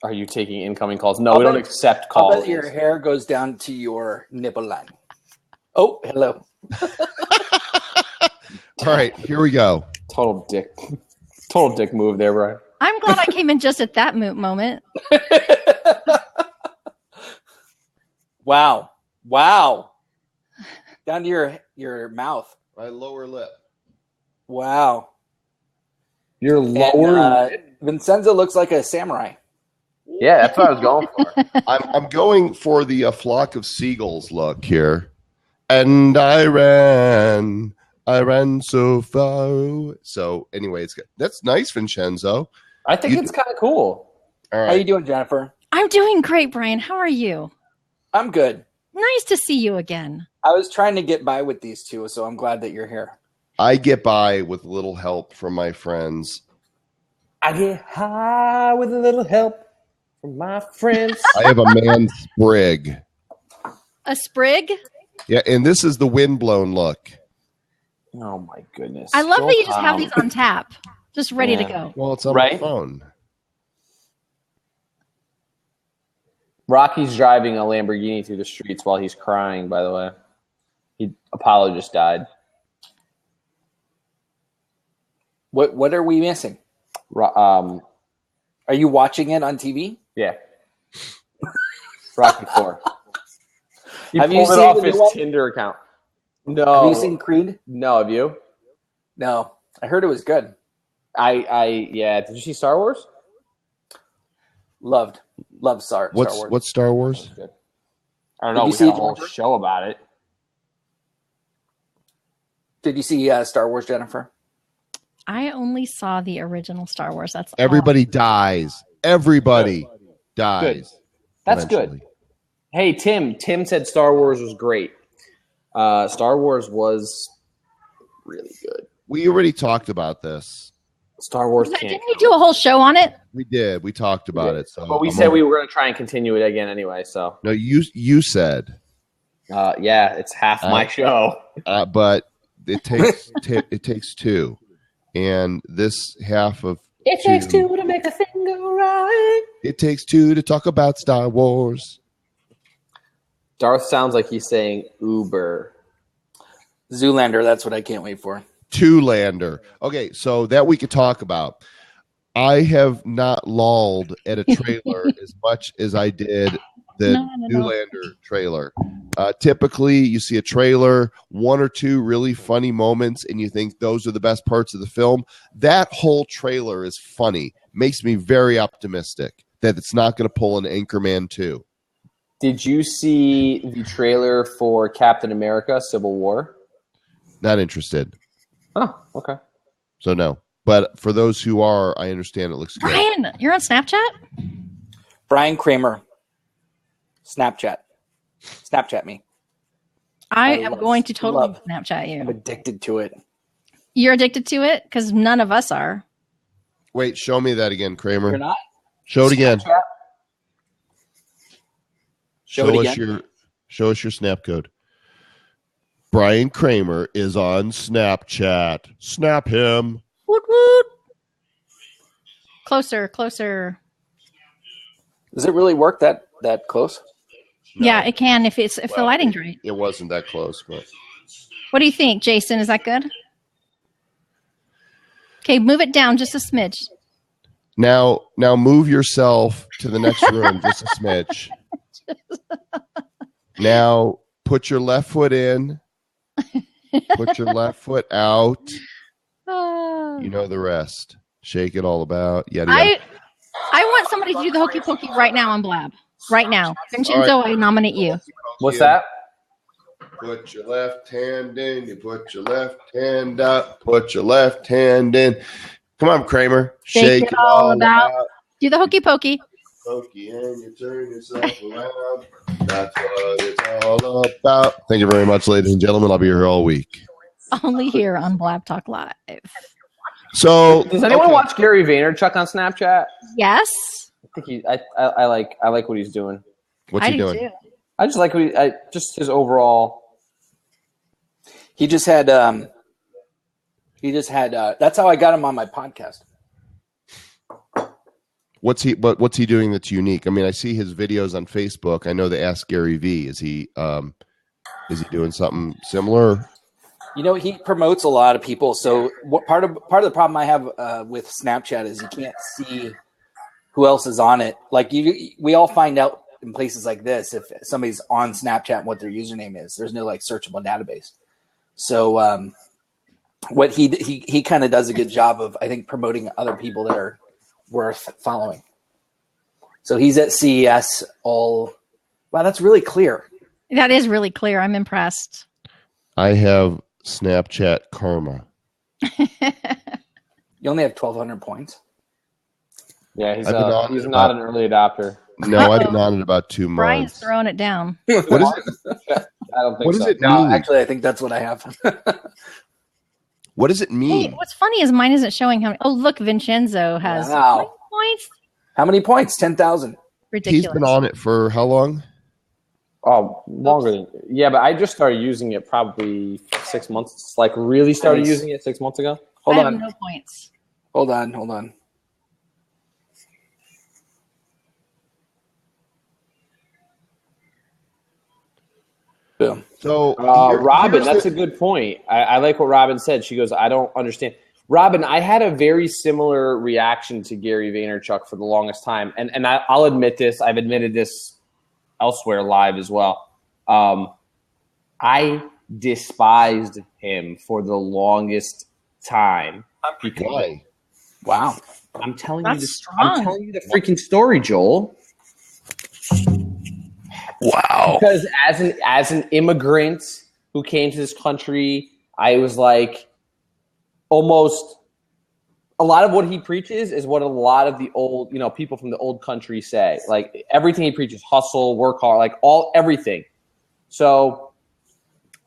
Speaker 2: Are you taking incoming calls? No, we don't accept calls.
Speaker 10: I'll bet your hair goes down to your nipple line. Oh, hello.
Speaker 1: All right, here we go.
Speaker 2: Total dick move there, Brian.
Speaker 12: I'm glad I came in just at that moment.
Speaker 10: Wow. Down to your mouth.
Speaker 1: My lower lip.
Speaker 10: Wow.
Speaker 2: Your lower
Speaker 10: lip. Vincenzo looks like a samurai.
Speaker 2: Yeah, that's what I was going for.
Speaker 1: I'm going for the flock of seagulls look here. And I ran so far. So anyway, that's nice, Vincenzo.
Speaker 2: I think it's kind of cool.
Speaker 1: All right.
Speaker 10: How you doing, Jennifer?
Speaker 12: I'm doing great, Brian. How are you?
Speaker 10: I'm good.
Speaker 12: Nice to see you again.
Speaker 10: I was trying to get by with these two, so I'm glad that you're here.
Speaker 1: I get by with little help from my friends.
Speaker 2: I get high with a little help from my friends.
Speaker 1: I have a man sprig.
Speaker 12: A sprig?
Speaker 1: Yeah, and this is the windblown look.
Speaker 2: Oh my goodness!
Speaker 12: I love that you just have these on tap, just ready to go.
Speaker 1: Well, it's on my phone.
Speaker 2: Rocky's driving a Lamborghini through the streets while he's crying. By the way, Apollo just died.
Speaker 10: What are we missing? Are you watching it on TV?
Speaker 2: Yeah. Rocky 4.
Speaker 10: Have you
Speaker 2: pulled it
Speaker 10: seen
Speaker 2: off
Speaker 10: the
Speaker 2: his
Speaker 10: new one?
Speaker 2: Tinder account? No.
Speaker 10: Have you seen Creed?
Speaker 2: No, have you?
Speaker 10: No. I heard it was good.
Speaker 2: Yeah. Did you see Star Wars?
Speaker 10: Loved Star Wars.
Speaker 1: What's Star Wars?
Speaker 2: I don't know. We had a whole show about it.
Speaker 10: Did you see Star Wars, Jennifer?
Speaker 12: I only saw the original Star Wars. That's
Speaker 1: Everybody dies. Everybody dies.
Speaker 2: Good. That's good. Hey, Tim. Tim said Star Wars was great. Star Wars was really good.
Speaker 1: We already talked about this.
Speaker 2: Star Wars
Speaker 12: Didn't you do a whole show on it?
Speaker 1: We did. We talked about it. So,
Speaker 2: but we said we were going to try and continue it again anyway. So
Speaker 1: no, you said.
Speaker 2: Yeah, it's half my show.
Speaker 1: But it takes it takes two, and this half of
Speaker 2: it takes two to make a thing go right.
Speaker 1: It takes two to talk about Star Wars.
Speaker 2: Darth sounds like he's saying Uber.
Speaker 10: Zoolander, that's what I can't wait for.
Speaker 1: Two-lander. Okay, so that we could talk about. I have not lolled at a trailer as much as I did the Zoolander trailer. Typically, you see a trailer, one or two really funny moments, and you think those are the best parts of the film. That whole trailer is funny. Makes me very optimistic that it's not going to pull an Anchorman 2.
Speaker 2: Did you see the trailer for Captain America: Civil War?
Speaker 1: Not interested.
Speaker 2: Oh, okay.
Speaker 1: So no. But for those who are, I understand it looks good.
Speaker 12: Brian, you're on Snapchat?
Speaker 10: Brian Kramer. Snapchat me.
Speaker 12: I am going to totally Snapchat you.
Speaker 10: I'm addicted to it.
Speaker 12: You're addicted to it? Because none of us are.
Speaker 1: Wait, show me that again, Kramer.
Speaker 10: You're not?
Speaker 1: Show it again.
Speaker 10: Snapchat?
Speaker 1: Show us your snap code. Brian Kramer is on Snapchat. Snap him.
Speaker 12: Woot woot. Closer.
Speaker 10: Does it really work that close?
Speaker 12: No. Yeah, it can if the lighting's right.
Speaker 1: It wasn't that close, but
Speaker 12: what do you think, Jason? Is that good? Okay, move it down just a smidge.
Speaker 1: Now move yourself to the next room just a smidge. Now put your left foot in. Put your left foot out. You know the rest. Shake it all about. Yada yada.
Speaker 12: I want somebody to do the hokey pokey right now on Blab. Right now. Vincenzo, I nominate you.
Speaker 2: What's that?
Speaker 1: Put your left hand in. You put your left hand out. Put your left hand in. Come on, Kramer. Shake it all about.
Speaker 12: Do the hokey pokey.
Speaker 1: Pokey and you turn yourself around. That's what it's all about. Thank you very much, ladies and gentlemen. I'll be here all week.
Speaker 12: Only here on BlabTalk Live.
Speaker 1: So,
Speaker 2: does anyone watch Gary Vaynerchuk on Snapchat?
Speaker 12: Yes.
Speaker 2: I think I like what he's doing.
Speaker 1: What's he doing?
Speaker 12: Too.
Speaker 2: I just like just his overall.
Speaker 10: He just had. That's how I got him on my podcast.
Speaker 1: What's he doing that's unique? I mean, I see his videos on Facebook. I know they Ask Gary V. Is he doing something similar?
Speaker 10: You know, he promotes a lot of people. So what part of the problem I have with Snapchat is you can't see who else is on it. Like we all find out in places like this if somebody's on Snapchat and what their username is. There's no like searchable database. So what he kind of does a good job of, I think, promoting other people that are worth following. So he's at CES all. Wow, that's really clear.
Speaker 12: That is really clear. I'm impressed.
Speaker 1: I have Snapchat karma.
Speaker 10: You only have 1,200 points.
Speaker 2: Yeah, he's not an early adopter.
Speaker 1: No, I've been on it about 2 months.
Speaker 12: Brian's throwing it down.
Speaker 1: What is it?
Speaker 2: I don't think
Speaker 1: what
Speaker 2: so.
Speaker 1: does it
Speaker 10: No,
Speaker 1: mean?
Speaker 10: actually, I think that's what I have.
Speaker 1: What does it mean?
Speaker 12: Hey, what's funny is mine isn't showing how many. Oh, look, Vincenzo has
Speaker 10: Wow.
Speaker 12: how many points.
Speaker 10: How many points? 10,000.
Speaker 12: Ridiculous.
Speaker 1: He's been on it for how long?
Speaker 2: Oh, longer than but I just started using it probably 6 months. Like really started using it 6 months ago.
Speaker 10: Hold
Speaker 12: I
Speaker 10: on.
Speaker 12: have no points.
Speaker 10: Hold on. Boom.
Speaker 1: So,
Speaker 2: Robin, that's a good point. I like what Robin said. She goes, I don't understand. Robin, I had a very similar reaction to Gary Vaynerchuk for the longest time. And I'll admit this. I've admitted this elsewhere live as well. I despised him for the longest time.
Speaker 1: Why?
Speaker 10: Wow.
Speaker 2: I'm telling
Speaker 12: That's
Speaker 2: you
Speaker 12: strong.
Speaker 2: I'm telling you the freaking story, Joel.
Speaker 10: Wow.
Speaker 2: Because as an immigrant who came to this country, I was like almost a lot of what he preaches is what a lot of the old, people from the old country say. Like everything he preaches, hustle, work hard, like everything. So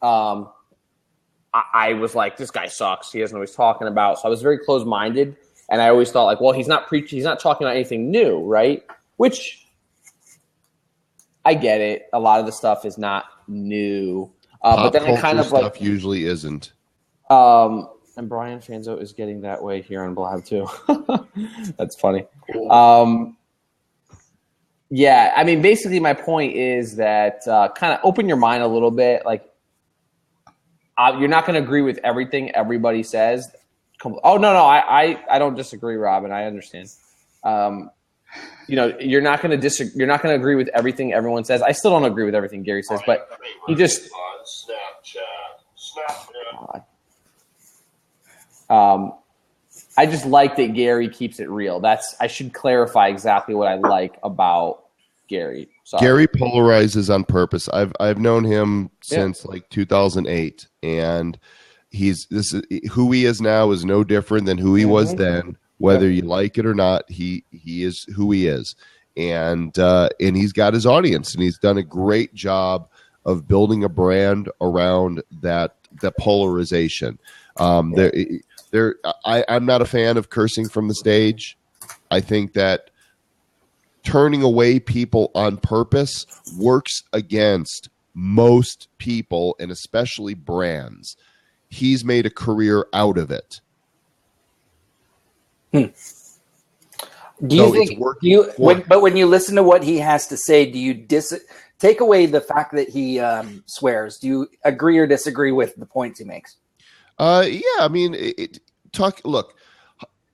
Speaker 2: I was like, this guy sucks. He doesn't know what he's talking about. So I was very close-minded. And I always thought like, well, he's not preaching. He's not talking about anything new, right? Which I get it. A lot of the stuff is not new. But then I kind of
Speaker 1: stuff usually isn't.
Speaker 2: And Brian Fanzo is getting that way here on Blab too. That's funny. Yeah, I mean, basically my point is that kind of open your mind a little bit. Like, you're not going to agree with everything everybody says. Oh no, I don't disagree, Robin. I understand. You're not going to disagree. You're not going to agree with everything everyone says. I still don't agree with everything Gary says, but he just. I just like that Gary keeps it real. I should clarify exactly what I like about Gary. Sorry.
Speaker 1: Gary polarizes on purpose. I've known him since like 2008, and who he is now is no different than who he was then. Whether you like it or not, he is who he is, and he's got his audience, and he's done a great job of building a brand around that polarization. I'm not a fan of cursing from the stage. I think that turning away people on purpose works against most people, and especially brands. He's made a career out of it.
Speaker 10: Do you think when you listen to what he has to say, do you take away the fact that he swears? Do you agree or disagree with the points he makes?
Speaker 1: Yeah, I mean, look,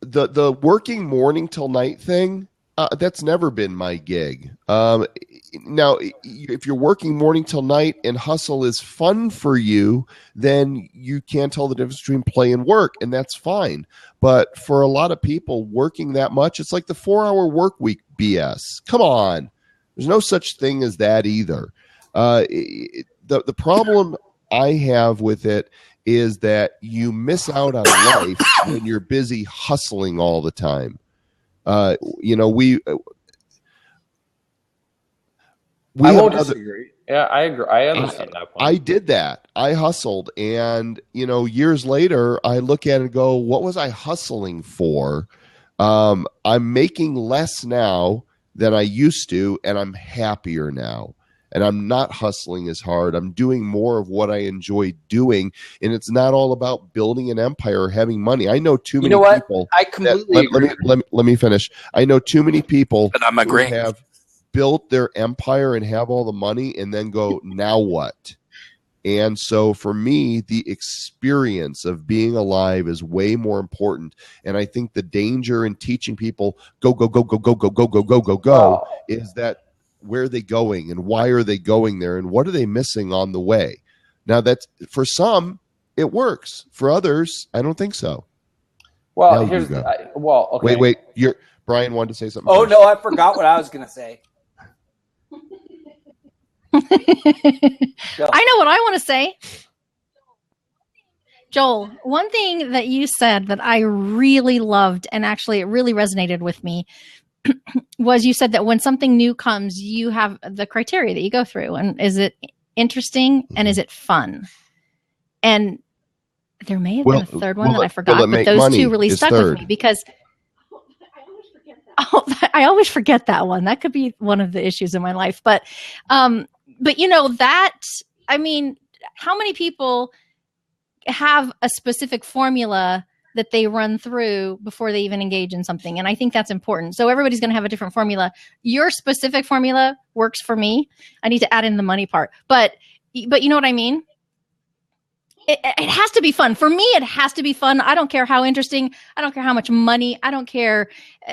Speaker 1: the working morning till night thing, That's never been my gig. Now, if you're working morning till night and hustle is fun for you, then you can't tell the difference between play and work, and that's fine. But for a lot of people, working that much, it's like the 4-hour work week BS. Come on. There's no such thing as that either. The problem I have with it is that you miss out on life when you're busy hustling all the time. I
Speaker 2: won't disagree. Yeah, I agree. I understand that point.
Speaker 1: I did that. I hustled, and years later, I look at it and go, "What was I hustling for?" I'm making less now than I used to, and I'm happier now. And I'm not hustling as hard. I'm doing more of what I enjoy doing, and it's not all about building an empire or having money. I know too many people.
Speaker 10: I completely agree.
Speaker 1: Let me finish. I know too many people
Speaker 10: But I'm agreeing.
Speaker 1: who have built their empire and have all the money, and then go, now what? And so for me, the experience of being alive is way more important. And I think the danger in teaching people go is that where are they going and why are they going there and what are they missing on the way? Now, that's for some, it works. For others, I don't think so.
Speaker 2: Well,
Speaker 1: now
Speaker 2: here's okay.
Speaker 1: Wait. Brian wanted to say something.
Speaker 10: Oh,
Speaker 1: first.
Speaker 10: no, I forgot what I was going to say.
Speaker 12: I know what I want to say. Joel, one thing that you said that I really loved, and actually it really resonated with me, was you said that when something new comes, you have the criteria that you go through. And is it interesting and is it fun? And there may have been a third one that I forgot, but those two really stuck with me because I always forget that one. That could be one of the issues in my life. But that, I mean, how many people have a specific formula that they run through before they even engage in something? And I think that's important. So everybody's going to have a different formula. Your specific formula works for me. I need to add in the money part, but you know what I mean? It has to be fun. For me, it has to be fun. I don't care how interesting. I don't care how much money. I don't care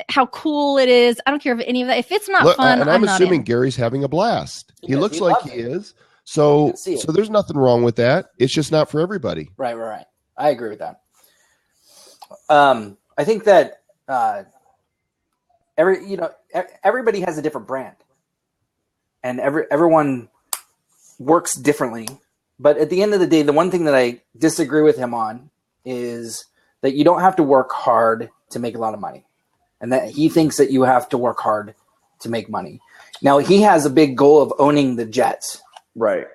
Speaker 12: how cool it is. I don't care if any of that. If it's not fun,
Speaker 1: and I'm assuming Gary's having a blast. He looks like he is. So there's nothing wrong with that. It's just not for everybody.
Speaker 10: Right. I agree with that. I think that everybody has a different brand, and everyone works differently. But at the end of the day, the one thing that I disagree with him on is that you don't have to work hard to make a lot of money, and that he thinks that you have to work hard to make money. Now, he has a big goal of owning the Jets.
Speaker 2: Right.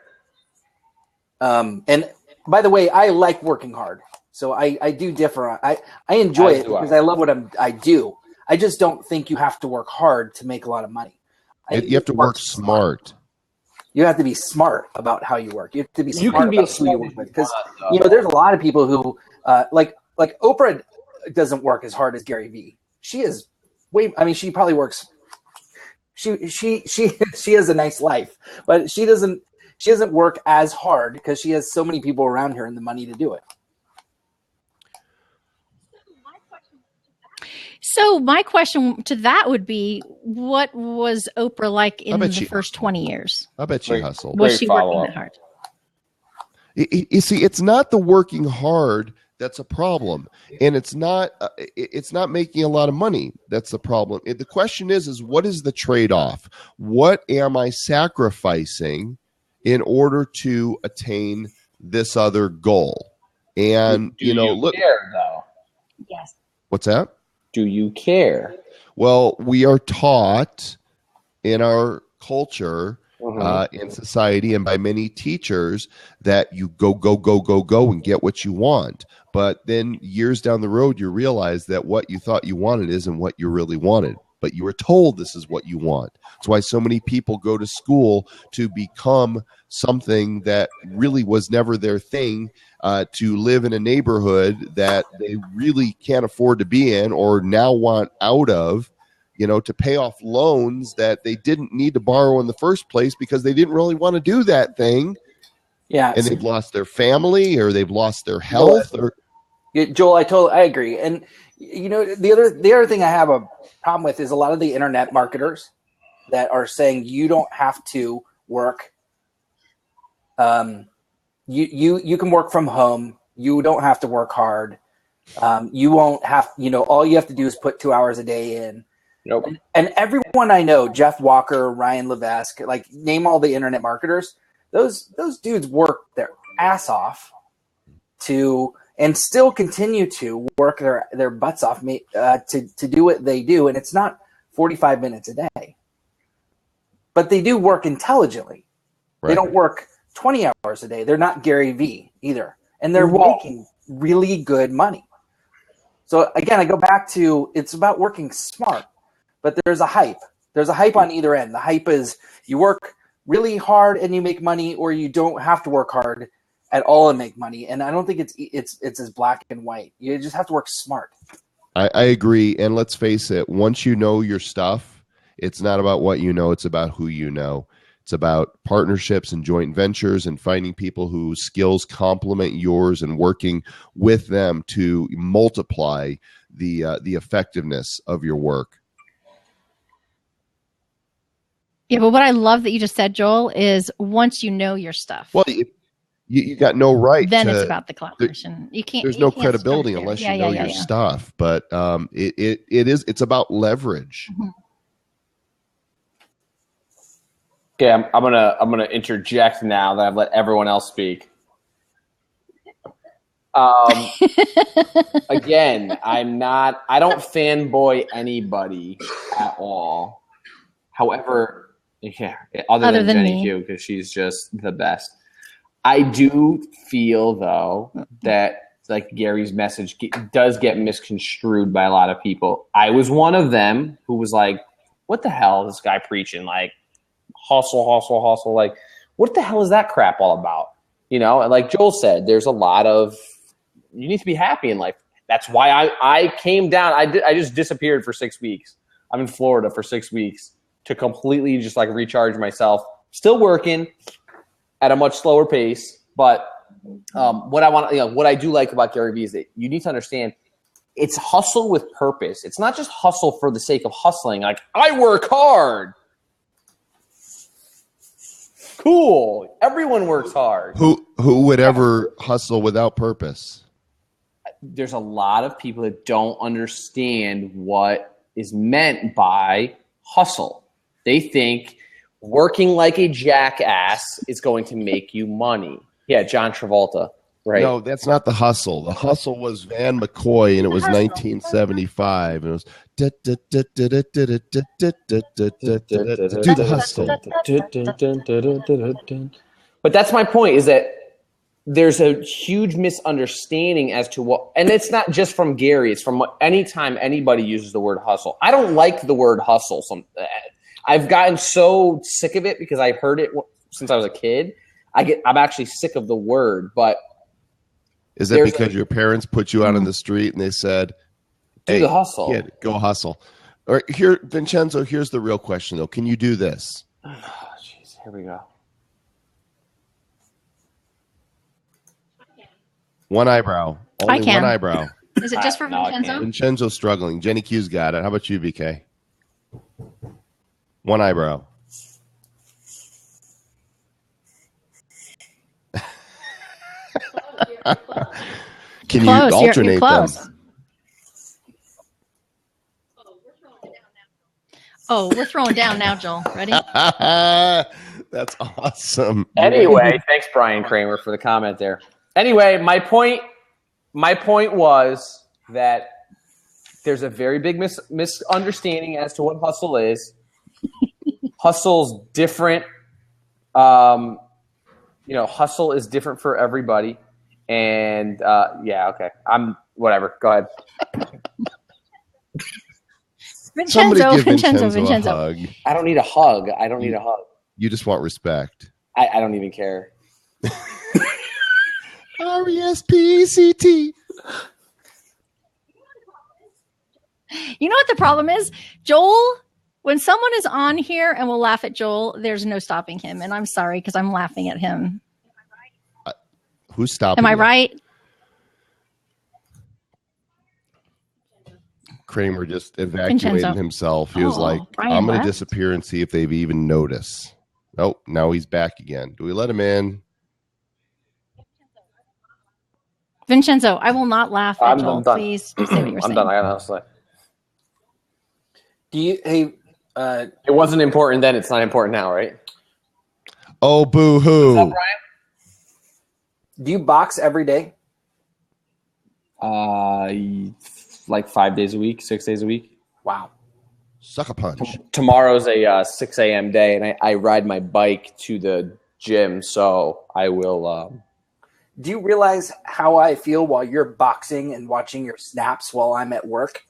Speaker 10: And by the way, I like working hard. So I do differ. I enjoy it because I love what I do. I just don't think you have to work hard to make a lot of money.
Speaker 1: You have to work smart.
Speaker 10: You have to be smart about how you work. You have to be smart about who you work with. Because there's a lot of people who like Oprah doesn't work as hard as Gary Vee. She is she probably works. She has a nice life, but she doesn't work as hard because she has so many people around her and the money to do it.
Speaker 12: So my question to that would be, what was Oprah like in the first 20 years?
Speaker 1: I bet she hustled.
Speaker 12: Was she working that hard?
Speaker 1: You see, it's not the working hard that's a problem, and it's not making a lot of money that's the problem. The question is what is the trade-off? What am I sacrificing in order to attain this other goal? And
Speaker 2: do you
Speaker 1: look,
Speaker 2: care, though?
Speaker 12: Yes.
Speaker 1: What's that?
Speaker 2: Do you care?
Speaker 1: Well, we are taught in our culture, in society, and by many teachers that you go and get what you want. But then years down the road, you realize that what you thought you wanted isn't what you really wanted. But you were told this is what you want. That's why so many people go to school to become something that really was never their thing, to live in a neighborhood that they really can't afford to be in or now want out of, to pay off loans that they didn't need to borrow in the first place because they didn't really want to do that thing.
Speaker 10: Yeah.
Speaker 1: And they've lost their family or they've lost their health.
Speaker 10: Joel, I agree. And The other thing I have a problem with is a lot of the internet marketers that are saying you don't have to work. You can work from home. You don't have to work hard. You won't have, all you have to do is put 2 hours a day in.
Speaker 2: Nope.
Speaker 10: And everyone I know, Jeff Walker, Ryan Levesque, like name all the internet marketers, those dudes work their ass off and still continue to work their butts off to do what they do. And it's not 45 minutes a day, but they do work intelligently. Right. They don't work 20 hours a day. They're not Gary Vee either. And they're making really good money. So again, I go back to, it's about working smart, but there's a hype. There's a hype on either end. The hype is you work really hard and you make money, or you don't have to work hard at all and make money. And I don't think it's as black and white. You just have to work smart.
Speaker 1: I agree. And let's face it, once you know your stuff, it's not about what you know, it's about who you know. It's about partnerships and joint ventures and finding people whose skills complement yours and working with them to multiply the effectiveness of your work.
Speaker 12: Yeah, but what I love that you just said, Joel, is once you know your stuff.
Speaker 1: Well, you got no right.
Speaker 12: Then it's about the collaboration. You can't.
Speaker 1: There's no credibility unless you know your stuff. But it's about leverage.
Speaker 2: Mm-hmm. Okay, I'm gonna interject now that I've let everyone else speak. Again, I don't fanboy anybody at all. However, other than Jenny Q, because she's just the best. I do feel though that like Gary's message does get misconstrued by a lot of people. I was one of them who was like, "What the hell is this guy preaching? Like, hustle. Like, what the hell is that crap all about?" And like Joel said, there's a lot of, you need to be happy in life. That's why I came down. I just disappeared for 6 weeks. I'm in Florida for 6 weeks to completely just like recharge myself. Still working at a much slower pace, but what I do like about Gary Vee is that you need to understand it's hustle with purpose. It's not just hustle for the sake of hustling. Like, I work hard. Cool. Everyone works hard.
Speaker 1: Who would ever hustle without purpose?
Speaker 2: There's a lot of people that don't understand what is meant by hustle. They think working like a jackass is going to make you money. Yeah, John Travolta. Right.
Speaker 1: No, that's not the hustle. The hustle was Van McCoy, and it was 1975. And it was do the hustle.
Speaker 2: But that's my point, is that there's a huge misunderstanding as to what, and it's not just from Gary. It's from anytime anybody uses the word hustle. I don't like the word hustle. I've gotten so sick of it because I've heard it since I was a kid. I'm actually sick of the word, but.
Speaker 1: Is that because your parents put you out on the street and they said, "Hey,
Speaker 2: do the hustle.
Speaker 1: Kid, go hustle"? Or here, Vincenzo, here's the real question though. Can you do this?
Speaker 2: Oh, jeez, here we go.
Speaker 1: One eyebrow. Only
Speaker 12: I can.
Speaker 1: one eyebrow.
Speaker 12: Is it just for Vincenzo?
Speaker 1: Vincenzo's struggling. Jenny Q's got it. How about you, BK? One eyebrow. Can you alternate them?
Speaker 12: Oh, we're throwing down now, Joel. Ready?
Speaker 1: That's awesome.
Speaker 2: Anyway, thanks, Brian Kramer, for the comment there. Anyway, my point was that there's a very big misunderstanding as to what hustle is. Hustle's different. Hustle is different for everybody. And okay. I'm whatever. Go ahead.
Speaker 12: Vincenzo.
Speaker 1: A hug.
Speaker 2: I don't need a hug.
Speaker 1: You just want respect.
Speaker 2: I don't even care.
Speaker 1: RESPCT.
Speaker 12: You know what the problem is? Joel, when someone is on here and will laugh at Joel, there's no stopping him. And I'm sorry because I'm laughing at him.
Speaker 1: Who's stopping?
Speaker 12: Am I right?
Speaker 1: Kramer just evacuated
Speaker 12: Vincenzo.
Speaker 1: himself. He was like,
Speaker 12: Brian
Speaker 1: I'm going to
Speaker 12: left.
Speaker 1: disappear and see if they've even noticed. Nope, now he's back again. Do we let him in?
Speaker 12: Vincenzo, I will not laugh at
Speaker 2: I'm
Speaker 12: Joel.
Speaker 2: done.
Speaker 12: Please say what you're
Speaker 2: I'm
Speaker 12: saying.
Speaker 2: done. I got nothing to say.
Speaker 10: Do you? Hey,
Speaker 2: It wasn't important then. It's not important now, right?
Speaker 1: Oh, boo-hoo.
Speaker 2: What's up, Brian?
Speaker 10: do you box every day?
Speaker 2: Like 5 days a week, 6 days a week.
Speaker 10: Wow.
Speaker 1: Sucker punch.
Speaker 2: Tomorrow's a 6 a.m. day, and I ride my bike to the gym, so I will.
Speaker 10: Do you realize how I feel while you're boxing and watching your snaps while I'm at work?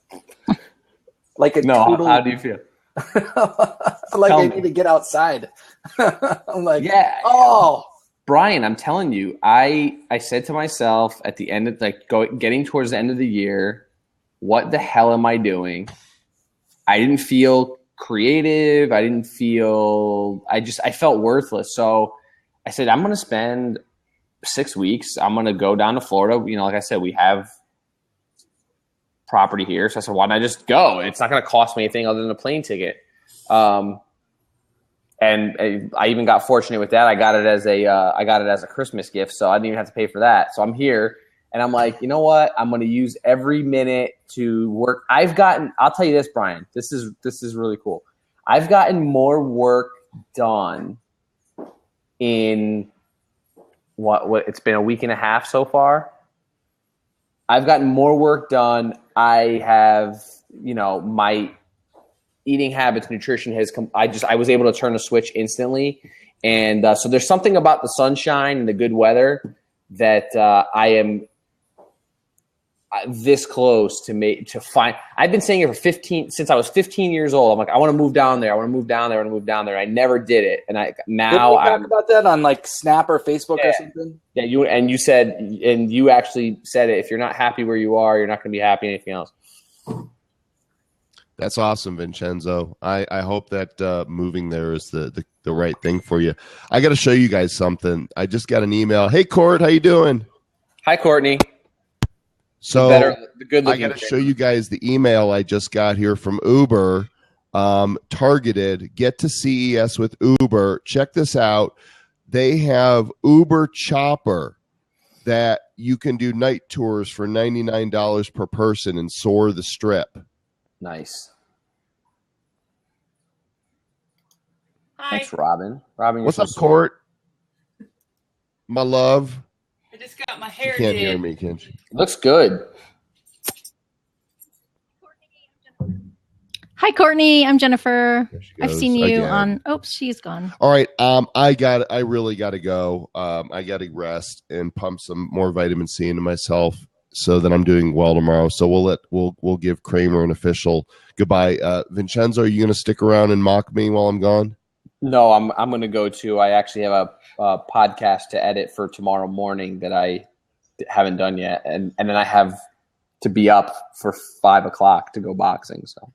Speaker 10: Like a
Speaker 2: No,
Speaker 10: total.
Speaker 2: how do you feel?
Speaker 10: Like
Speaker 2: Tell
Speaker 10: I
Speaker 2: me.
Speaker 10: need to get outside. I'm like,
Speaker 2: Yeah.
Speaker 10: oh,
Speaker 2: Brian, I'm telling you, I said to myself at the end of getting towards the end of the year, what the hell am I doing? I didn't feel creative. I felt worthless. So I said, I'm going to spend 6 weeks. I'm going to go down to Florida. You know, like I said, we have property here. So I said, why don't I just go? It's not going to cost me anything other than a plane ticket. And I even got fortunate with that. I got it as a Christmas gift, so I didn't even have to pay for that. So I'm here, and I'm like, you know what? I'm going to use every minute to work. I'll tell you this, Brian. This is really cool. I've gotten more work done in what it's been a week and a half so far. I've gotten more work done. I have, my eating habits, nutrition has come. I was able to turn a switch instantly. And so there's something about the sunshine and the good weather that I am this close to find. I've been saying it since I was 15 years old. I'm like, I want to move down there. I want to move down there. I want to move down there. I never did it. And
Speaker 10: did we talk about that on like Snap or Facebook or something?
Speaker 2: Yeah, you actually said it. If you're not happy where you are, you're not going to be happy anything else.
Speaker 1: That's awesome, Vincenzo. I hope that moving there is the right thing for you. I got to show you guys something. I just got an email. Hey, Court, how you doing?
Speaker 2: Hi, Courtney.
Speaker 1: So I got to show you guys the email I just got here from Uber. Targeted, get to CES with Uber. Check this out. They have Uber Chopper that you can do night tours for $99 per person and soar the strip.
Speaker 2: Nice.
Speaker 3: Hi.
Speaker 2: Thanks, Robin. Robin,
Speaker 1: what's up, Court? My love.
Speaker 3: I just got my hair
Speaker 1: You can't
Speaker 3: did.
Speaker 1: hear me, can you?
Speaker 2: Looks good.
Speaker 12: Hi, Courtney. I'm Jennifer. I've seen you
Speaker 1: again.
Speaker 12: on. Oops, she's gone.
Speaker 1: All right. I really got to go. I got to rest and pump some more vitamin C into myself so that I'm doing well tomorrow. So we'll give Kramer an official goodbye. Vincenzo, are you going to stick around and mock me while I'm gone?
Speaker 2: No, I'm going to go to. I actually have a podcast to edit for tomorrow morning that I haven't done yet, and then I have to be up for 5 o'clock to go boxing. So